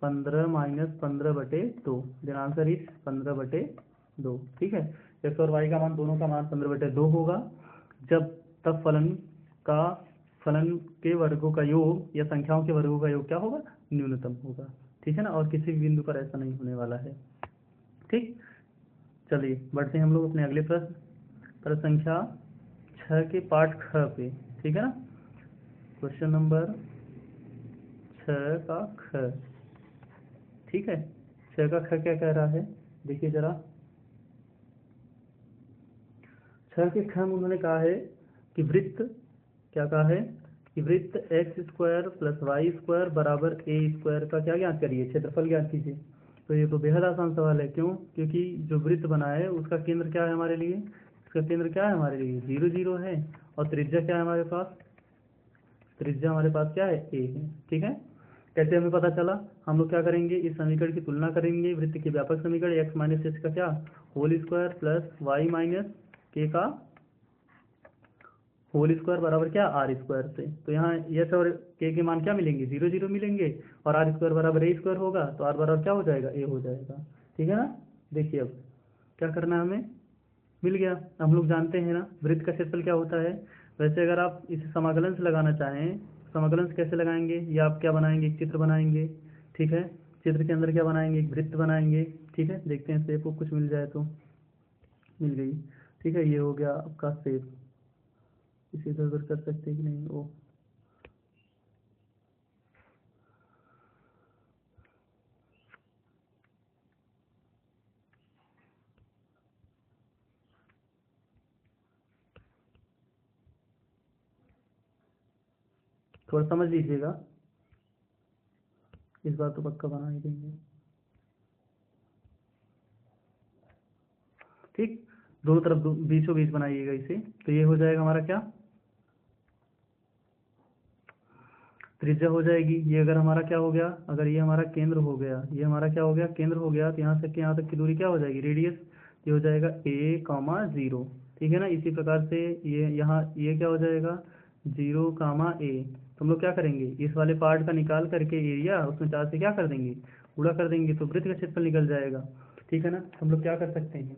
15 माइनस 15/2, देन आंसर इज 15/2। ठीक है, x और y का मान दोनों का मान 15/2 होगा जब तब फलन के वर्गों का योग या संख्याओं के वर्गों का योग क्या होगा न्यूनतम होगा। ठीक है ना, और किसी भी बिंदु पर ऐसा नहीं होने वाला है। ठीक, चलिए बढ़ते हैं हम लोग अपने अगले प्रश्न संख्या 6 के पार्ट ख पे। ठीक है ना, क्वेश्चन नंबर 6 का ख। ठीक है, 6 का ख क्या कह रहा है, देखिए जरा 6 के ख में उन्होंने कहा है कि वृत्त, क्या कहा है कि वृत्त x square plus y square बराबर ए स्क्वायर का क्या ज्ञात करिए, क्षेत्रफल ज्ञात कीजिए। तो ये तो बेहद आसान सवाल है, क्यों, क्योंकि जो वृत्त बना है उसका केंद्र क्या है हमारे लिए, इसका केंद्र क्या है हमारे लिए 0 0 है, और त्रिज्या क्या है हमारे पास, त्रिज्या हमारे पास क्या है ए है। ठीक है, कैसे हमें पता चला, हम लोग क्या करेंगे इस समीकरण की तुलना करेंगे वृत्त के व्यापक समीकरण x माइनस एच का क्या whole square plus y minus K का होल स्क्वायर बराबर क्या आर स्क्वायर से। तो यहाँ एस और के मान क्या मिलेंगे, 0 0 मिलेंगे, और आर स्क्वायर बराबर ए स्क्वायर होगा, तो आर बराबर क्या हो जाएगा, ए हो जाएगा। ठीक है ना। देखिए अब क्या करना है हमें, मिल गया। हम लोग जानते हैं ना वृत्त का क्षेत्रफल क्या होता है। वैसे अगर आप इसे समाकलन से लगाना चाहें, समाकलन से कैसे लगाएंगे, या आप क्या बनाएंगे, एक चित्र बनाएंगे। ठीक है, चित्र के अंदर क्या बनाएंगे, एक वृत्त बनाएंगे। ठीक है, देखते हैं शेप को कुछ मिल जाए तो। मिल गई। ठीक है, ये हो गया आपका शेप। इसे इधर उधर कर सकते हैं कि नहीं, ओ थोड़ा समझ लीजिएगा, इस बार तो पक्का बना ही देंगे। ठीक, दोनों तरफ बीचों बीच बनाइएगा इसे। तो ये हो जाएगा हमारा क्या, त्रिज्या हो जाएगी। ये अगर हमारा क्या हो गया, अगर ये हमारा केंद्र हो गया, ये हमारा क्या हो गया, केंद्र हो गया, तो यहाँ से यहाँ तक की दूरी क्या हो जाएगी, रेडियस। ये हो जाएगा ए कामा जीरो। ठीक है ना। इसी प्रकार से ये यहाँ ये क्या हो जाएगा, 0 कामा ए। तो हम लोग क्या करेंगे, इस वाले पार्ट का निकाल करके एरिया उसमें 4 से क्या कर देंगे, गुणा कर देंगे, तो वृत्त का क्षेत्रफल निकल जाएगा। ठीक है ना। तो हम लोग क्या कर सकते हैं,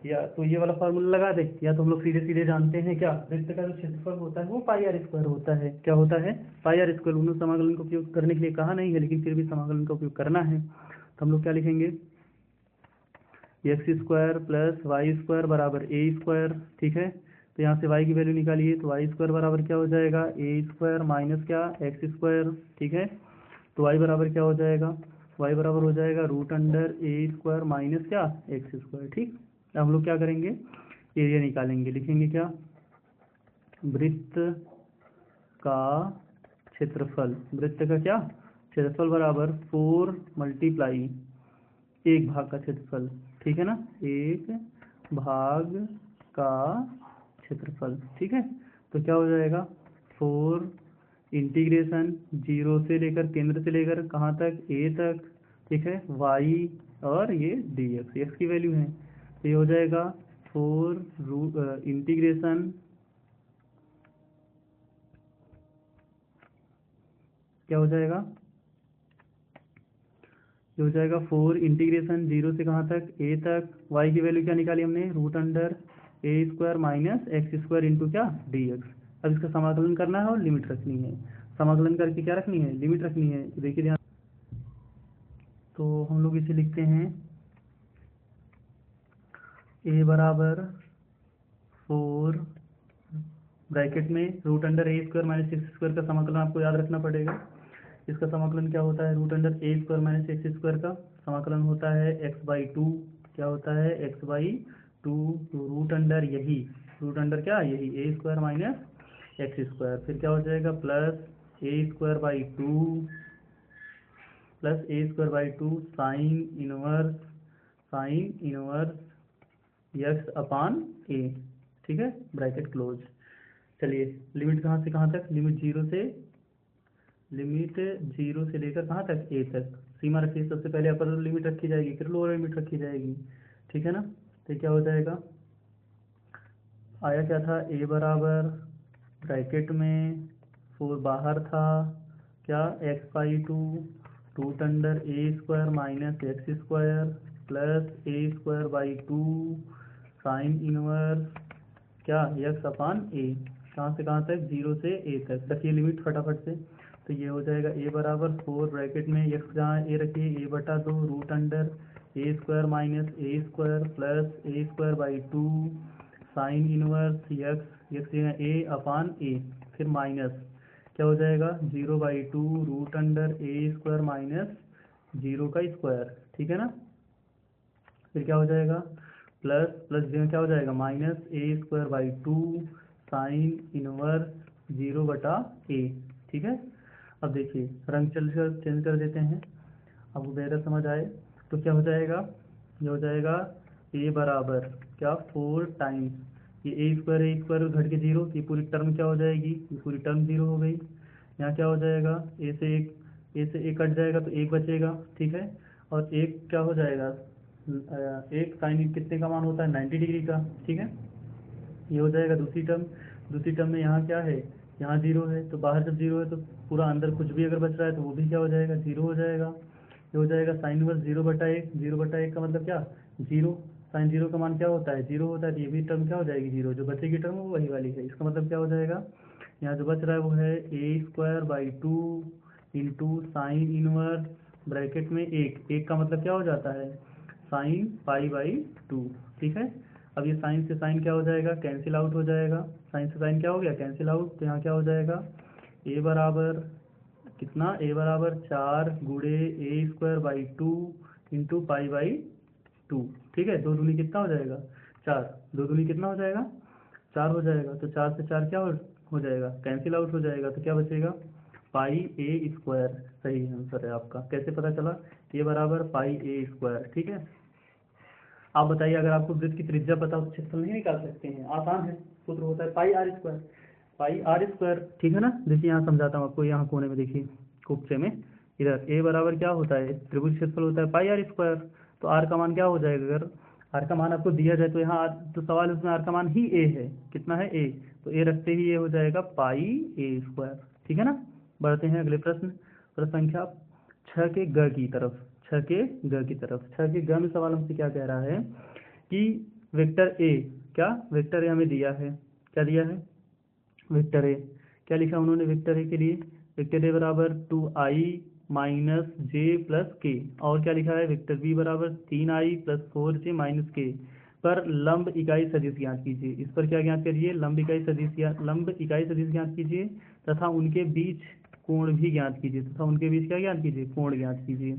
या तो ये वाला फार्मूला लगा दे, या तो हम लोग सीधे सीधे जानते हैं क्या, वृत्त का जो क्षेत्रफल होता है वो पाई आर स्क्वायर होता है। क्या होता है, पाई आर स्क्वायर। उन्होंने समाकलन का उपयोग करने के लिए कहा नहीं है, लेकिन फिर भी समाकलन का उपयोग करना है। तो हम लोग क्या लिखेंगे, x square plus y square बराबर ए स्क्वायर। ठीक है, तो यहाँ से वाई की वैल्यू निकालिए, तो वाई स्क्वायर बराबर क्या हो जाएगा, ए स्क्वायर माइनस क्या, एक्स स्क्वायर। ठीक है, तो वाई बराबर क्या हो जाएगा, वाई बराबर हो जाएगा root under A square minus क्या, एक्स स्क्वायर। ठीक, अब हम लोग क्या करेंगे, एरिया निकालेंगे। लिखेंगे क्या, वृत्त का क्षेत्रफल, वृत्त का क्या क्षेत्रफल बराबर 4 मल्टीप्लाई एक भाग का क्षेत्रफल। ठीक है ना, एक भाग का क्षेत्रफल। ठीक है, तो क्या हो जाएगा, 4 इंटीग्रेशन 0 से लेकर, केंद्र से लेकर कहाँ तक, ए तक। ठीक है, वाई और ये डी एक्स, एक्स की वैल्यू है। तो ये हो जाएगा 4 इंटीग्रेशन क्या हो जाएगा, ये हो जाएगा 4 इंटीग्रेशन 0 से कहाँ तक, ए तक। वाई की वैल्यू क्या निकाली हमने, root under A square minus x square into क्या, डी एक्स। अब इसका समाकलन करना है और लिमिट रखनी है। समाकलन करके क्या रखनी है, लिमिट रखनी है। देखिए ध्यान, तो हम लोग इसे लिखते हैं ए बराबर 4 ब्रैकेट में root under A square minus x square का समाकलन आपको याद रखना पड़ेगा। इसका समाकलन क्या होता है, root under A square minus x square का समाकलन होता है x/2। क्या होता है, x/2। तो रूट अंडर यही, रूट अंडर क्या, यही A square minus x square. फिर क्या हो जाएगा, plus A square by two, plus A square by two sine inverse X upon A. ठीक है, ब्रैकेट क्लोज। चलिए, लिमिट कहाँ से कहाँ तक, लिमिट जीरो से लेकर कहाँ तक, ए तक। सीमा रखिए, सबसे पहले अपर लिमिट रखी जाएगी, फिर लोअर लिमिट रखी जाएगी। ठीक है ना। तो क्या हो जाएगा, आया क्या था, ए बराबर ब्रैकेट में 4 बाहर था, क्या, x/2 root under A square minus x square plus A square by two sine inverse क्या, यक्स अपान ए। कहाँ से कहाँ तक, 0 से ए तक। रखिए लिमिट फटाफट से। तो ये हो जाएगा ए बराबर 4 ब्रैकेट में यक्स जहाँ ए रखिए, a/2 root under A square minus A square plus A square by two sine inverse X A upon A, फिर माइनस क्या हो जाएगा, 0/2 root under A square minus 0 का स्क्वायर। ठीक है ना। फिर क्या हो जाएगा, प्लस प्लस में क्या हो जाएगा, minus A square by two sine inverse 0/a। ठीक है। अब देखिए रंग चेंज कर देते हैं, आपको बेहतर समझ आए। तो क्या हो जाएगा, ये हो जाएगा ए बराबर क्या, 4 टाइम्स ये ए स्क्वायर घट के 0, ये पूरी टर्म क्या हो जाएगी, ये पूरी टर्म 0 हो गई। यहाँ क्या हो जाएगा, ए से एक कट जाएगा तो एक बचेगा। ठीक है, और एक क्या हो जाएगा, एक साइन कितने का मान होता है, 90 डिग्री का। ठीक है, ये हो जाएगा दूसरी टर्म। दूसरी टर्म में यहाँ क्या है, यहाँ 0 है, तो बाहर जब 0 है तो पूरा अंदर कुछ भी अगर बच रहा है तो वो भी क्या हो जाएगा, 0 हो जाएगा। ये हो जाएगा साइन इनवर्स 0/1, 0/1 का मतलब क्या, 0। साइन 0 का मान क्या होता है, 0 होता है, तो ये भी टर्म क्या हो जाएगी 0, जो बचेगी टर्म वो वही वाली है। इसका मतलब क्या हो जाएगा, यहाँ जो बच रहा है वो है a²/2 into sine inverse bracket में 1 का मतलब क्या हो जाता है, साइन π/2। ठीक है, अब ये साइन से साइन क्या हो जाएगा, कैंसिल आउट हो जाएगा। साइन से साइन क्या हो गया, कैंसिल आउट। तो यहाँ क्या हो जाएगा, a बराबर कितना, a बराबर 4 गुणे a²/2 इंटू π/2। ठीक है, 2 दूनी कितना हो जाएगा, 4। 2 दूनी कितना हो जाएगा, 4 हो जाएगा। तो 4 से 4 क्या हो जाएगा, कैंसिल आउट हो जाएगा। तो क्या बचेगा, πa²। सही आंसर है आपका। कैसे पता चला, ये बराबर πa²। ठीक है, आप बताइए, अगर आपको वृत्त की त्रिज्या पता हो तो क्षेत्रफल नहीं निकाल सकते हैं, आसान है। सूत्र होता है πr²। πr²। ठीक है ना। देखिए यहाँ समझाता हूँ आपको, यहाँ कोने में देखिए कुप्चे में, इधर a बराबर क्या होता है, त्रिभुज क्षेत्रफल होता है πr²। तो r का मान क्या हो जाएगा, अगर r का मान आपको दिया जाए तो यहाँ तो सवाल उसमें r का मान ही a है, कितना है a, तो a रखते ही ये हो जाएगा πa²। ठीक है ना। बढ़ते हैं अगले प्रश्न, प्रश्न संख्या 6 के ग की तरफ। 6 के ग की तरफ, 6 के ग में सवाल हमसे क्या कह रहा है कि वेक्टर ए, क्या वेक्टर ए हमें दिया है, क्या दिया है, वेक्टर ए। क्या लिखा उन्होंने वेक्टर ए के लिए, वेक्टर ए बराबर 2i माइनस जे प्लस के, और क्या लिखा है, वेक्टर बी बराबर 3i प्लस 4j माइनस के पर लंब इकाई सदिश ज्ञात कीजिए। इस पर क्या ज्ञात करिए, लंब इकाई सदिश ज्ञात कीजिए तथा उनके बीच कोण भी ज्ञात कीजिए, तथा उनके बीच क्या ज्ञात कीजिए, कोण ज्ञात कीजिए।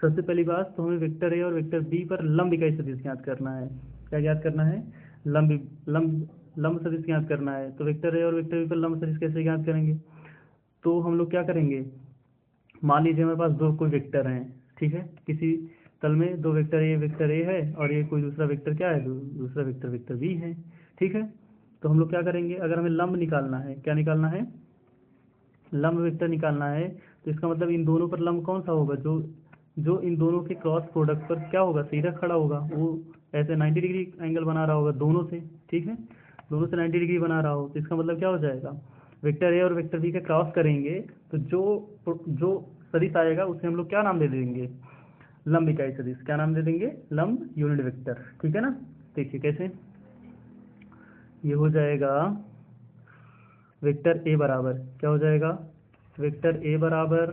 सबसे पहली बात तो हमें वेक्टर ए और वेक्टर बी पर लंब इकाई सदिश ज्ञात करना है। क्या ज्ञात करना है, लंब सदिश ज्ञात करना है। तो वेक्टर ए और वेक्टर बी पर लंब सदिश कैसे ज्ञात करेंगे, तो हम लोग क्या करेंगे, मान लीजिए हमारे पास दो कोई वेक्टर हैं, ठीक है, किसी तल में दो वेक्टर ए है और ये कोई दूसरा वेक्टर क्या है, दूसरा वेक्टर बी है। ठीक है, तो हम लोग क्या करेंगे, अगर हमें लंब निकालना है, क्या निकालना है, लंब वेक्टर निकालना है, तो इसका मतलब इन दोनों पर लंब कौन सा होगा, जो जो इन दोनों के क्रॉस प्रोडक्ट पर क्या होगा, सीधा खड़ा होगा, वो ऐसे 90 डिग्री एंगल बना रहा होगा दोनों से। ठीक है, दोनों से 90 डिग्री बना रहा हो, तो इसका मतलब क्या हो जाएगा, वेक्टर ए और वेक्टर बी का क्रॉस करेंगे तो जो सदिश आएगा उसे हम लोग क्या नाम दे देंगे, लंब इकाई सदिश। क्या नाम दे देंगे, लंब यूनिट वेक्टर। ठीक है ना। देखिए कैसे, ये हो जाएगा वेक्टर ए बराबर क्या हो जाएगा, वेक्टर ए बराबर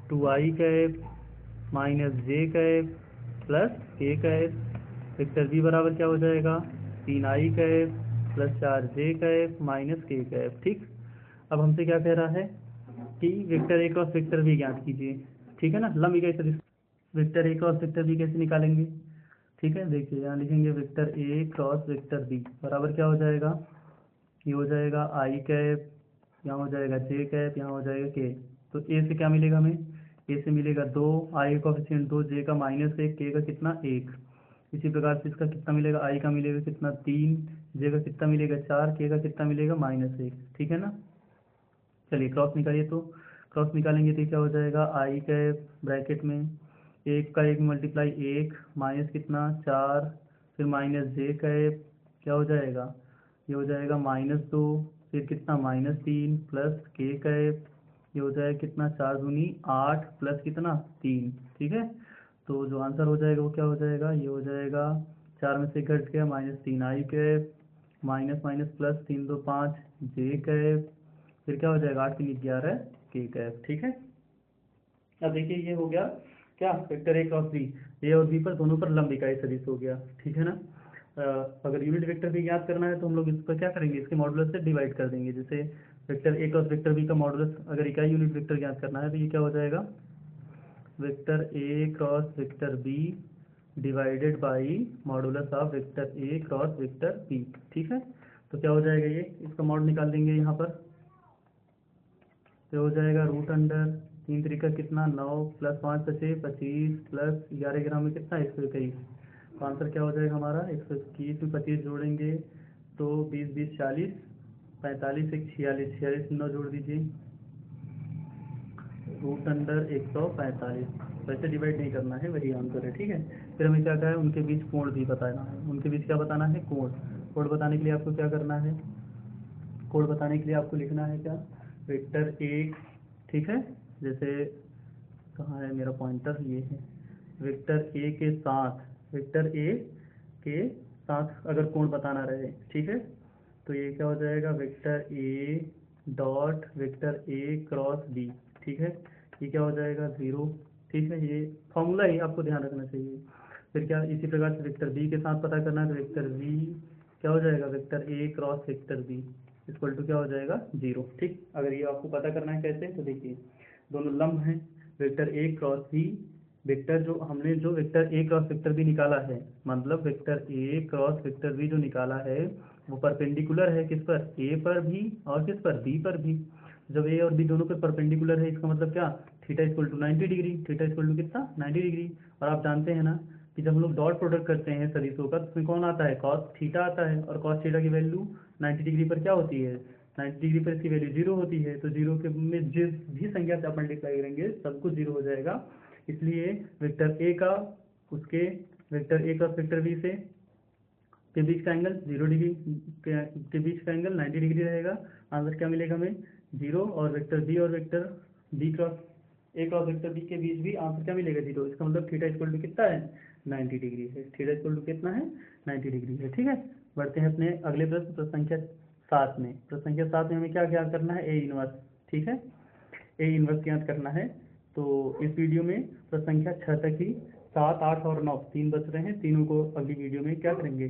2i cap minus J cap plus K cap. Vector B बराबर क्या हो जाएगा, 3i cap plus 4j cap minus K cap. ठीक, अब हमसे क्या कह रहा है कि vector A cross vector B ज्ञात कीजिए। ठीक है ना, लंब इकाई सदिश vector A cross vector B कैसे निकालेंगे। ठीक है, देखिए यहाँ लिखेंगे vector A cross vector B बराबर क्या हो जाएगा, ये हो जाएगा आई कैप, यहाँ हो जाएगा जे कैप, यहाँ हो जाएगा के। तो ए से क्या मिलेगा हमें, ए से मिलेगा 2, आई का कोफिशिएंट 2, जे का -1, के का कितना 1। इसी प्रकार से इसका कितना मिलेगा, आई का मिलेगा कितना 3, जे का कितना मिलेगा 4, के का कितना मिलेगा -1। ठीक है ना। चलिए क्रॉस निकालिए, तो क्रॉस निकालेंगे तो क्या हो जाएगा, आई कैप ब्रैकेट में 1 का 1 मल्टीप्लाई 1 माइनस कितना 4, फिर माइनस जे कैप, क्या हो जाएगा, ये हो जाएगा -2, फिर कितना -3 प्लस के कैप, ये हो जाएगा कितना 4 दूनी 8 प्लस कितना 3। ठीक है, तो जो आंसर हो जाएगा वो क्या हो जाएगा, ये हो जाएगा 4 में से घट गया -3 आई cap minus minus plus 3 2 5 J cap, फिर क्या हो जाएगा 8 3 11 के कैप। ठीक है, अब देखिए ये हो गया क्या, वेक्टर ए क्रॉस बी, ए और बी पर दोनों पर लंब इकाई सदिश हो गया। ठीक है ना। अगर यूनिट वेक्टर भी ज्ञात करना है तो हम लोग इस पर क्या करेंगे, इसके मॉडुलस से डिवाइड कर देंगे। जैसे vector A cross vector B का मॉडुलस अगर इकाई यूनिट वेक्टर ज्ञात करना है तो ये क्या हो जाएगा, vector A cross vector B divided by modulus of vector A cross vector B. ठीक है, तो क्या हो जाएगा, ये इसका मॉड निकाल देंगे यहाँ पर, तो हो जाएगा रूट अंडर 3 त्रिका कितना 9 प्लस 5 6 25 प्लस 11 ग्राम में कितना 121। तो आंसर क्या हो जाएगा हमारा 121 में 25 जोड़ेंगे तो 20 20 40 45 1 46 46 9 जोड़ दीजिए, रूट अंडर 145। वैसे डिवाइड नहीं करना है, वही आंसर है। ठीक है, फिर हमें क्या कहा है, उनके बीच कोण भी बताना है। उनके बीच क्या बताना है, कोण। कोण बताने के लिए आपको क्या करना है, कोड बताने के लिए आपको लिखना है क्या, वेक्टर ए, ठीक है, जैसे कहाँ है मेरा पॉइंटर, ये है, वेक्टर ए के साथ, वेक्टर ए के साथ अगर कोण बताना रहे, ठीक है, तो ये क्या हो जाएगा, vector A dot vector A cross B, ठीक है, ये क्या हो जाएगा 0, ठीक है, ये फॉर्मूला ही आपको ध्यान रखना चाहिए। फिर क्या, इसी प्रकार से वेक्टर बी के साथ पता करना है, तो वेक्टर बी क्या हो जाएगा, vector A cross vector B equal to क्या हो जाएगा 0, ठीक। अगर ये आपको पता करना है कैसे, तो देखिए दोनों लंब हैं, vector A cross B, vector जो हमने जो vector A cross vector B निकाला है, मतलब vector A cross vector B जो निकाला है वो परपेंडिकुलर है किस पर, ए पर भी और किस पर, बी पर भी। जब ए और बी दोनों पर परपेंडिकुलर है, इसका मतलब क्या, theta equal to 90 degree, theta equal to कितना 90 डिग्री। और आप जानते हैं ना कि जब हम लोग डॉट प्रोडक्ट करते हैं सदिशों का, तो उसमें कौन आता है, कॉस थीटा आता है, और कॉस थीटा की वैल्यू 90 डिग्री पर क्या होती है, 90 डिग्री पर इसकी वैल्यू 0 होती है। तो 0 के में जिस भी संख्या से आप मल्टीप्लाई करेंगे सब कुछ 0 हो जाएगा। इसलिए वेक्टर ए का उसके वेक्टर ए का वेक्टर बी से के बीच का एंगल 0 डिग्री के बीच का एंगल 90 डिग्री रहेगा। आंसर क्या मिलेगा हमें 0, और वेक्टर बी और vector B cross A cross vector B के बीच भी आंसर क्या मिलेगा 0। इसका मतलब थीटा इक्वल टू कितना है 90 डिग्री है, थीटा इक्वल टू कितना है 90 डिग्री है, ठीक है। बढ़ते हैं अपने अगले प्रश्न, प्रश्न संख्या 7 में। प्रश्न संख्या 7 में हमें क्या क्या करना है, ए इनवर्स, ठीक है, ए इनवर्स ज्ञात करना है। तो इस वीडियो में प्रश्न संख्या 6 तक ही, 7, 8 और 9 तीन बच रहे हैं, तीनों को अगली वीडियो में क्या करेंगे,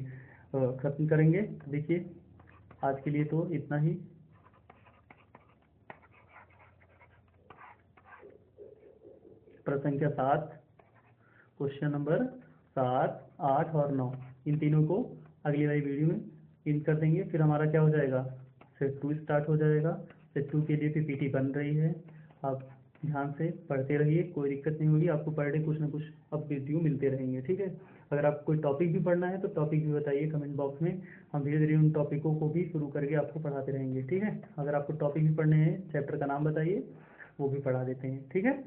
खत्म करेंगे। देखिए आज के लिए तो इतना ही। प्रश्न संख्या 7, क्वेश्चन नंबर 7, 8 और 9, इन तीनों को अगली वाली वीडियो में इन कर देंगे। फिर हमारा क्या हो जाएगा, सेट 2 स्टार्ट हो जाएगा। सेट 2 के लिए पीपीटी बन रही है, आप ध्यान से पढ़ते रहिए, कोई दिक्कत नहीं होगी, आपको पर डे कुछ ना कुछ अब वीडियो मिलते रहेंगे, ठीक है। अगर आपको कोई टॉपिक भी पढ़ना है तो टॉपिक भी बताइए कमेंट बॉक्स में, हम धीरे धीरे उन टॉपिकों को भी शुरू करके आपको पढ़ाते रहेंगे, ठीक है। अगर आपको टॉपिक भी पढ़ने हैं, चैप्टर का नाम बताइए, वो भी पढ़ा देते हैं, ठीक है।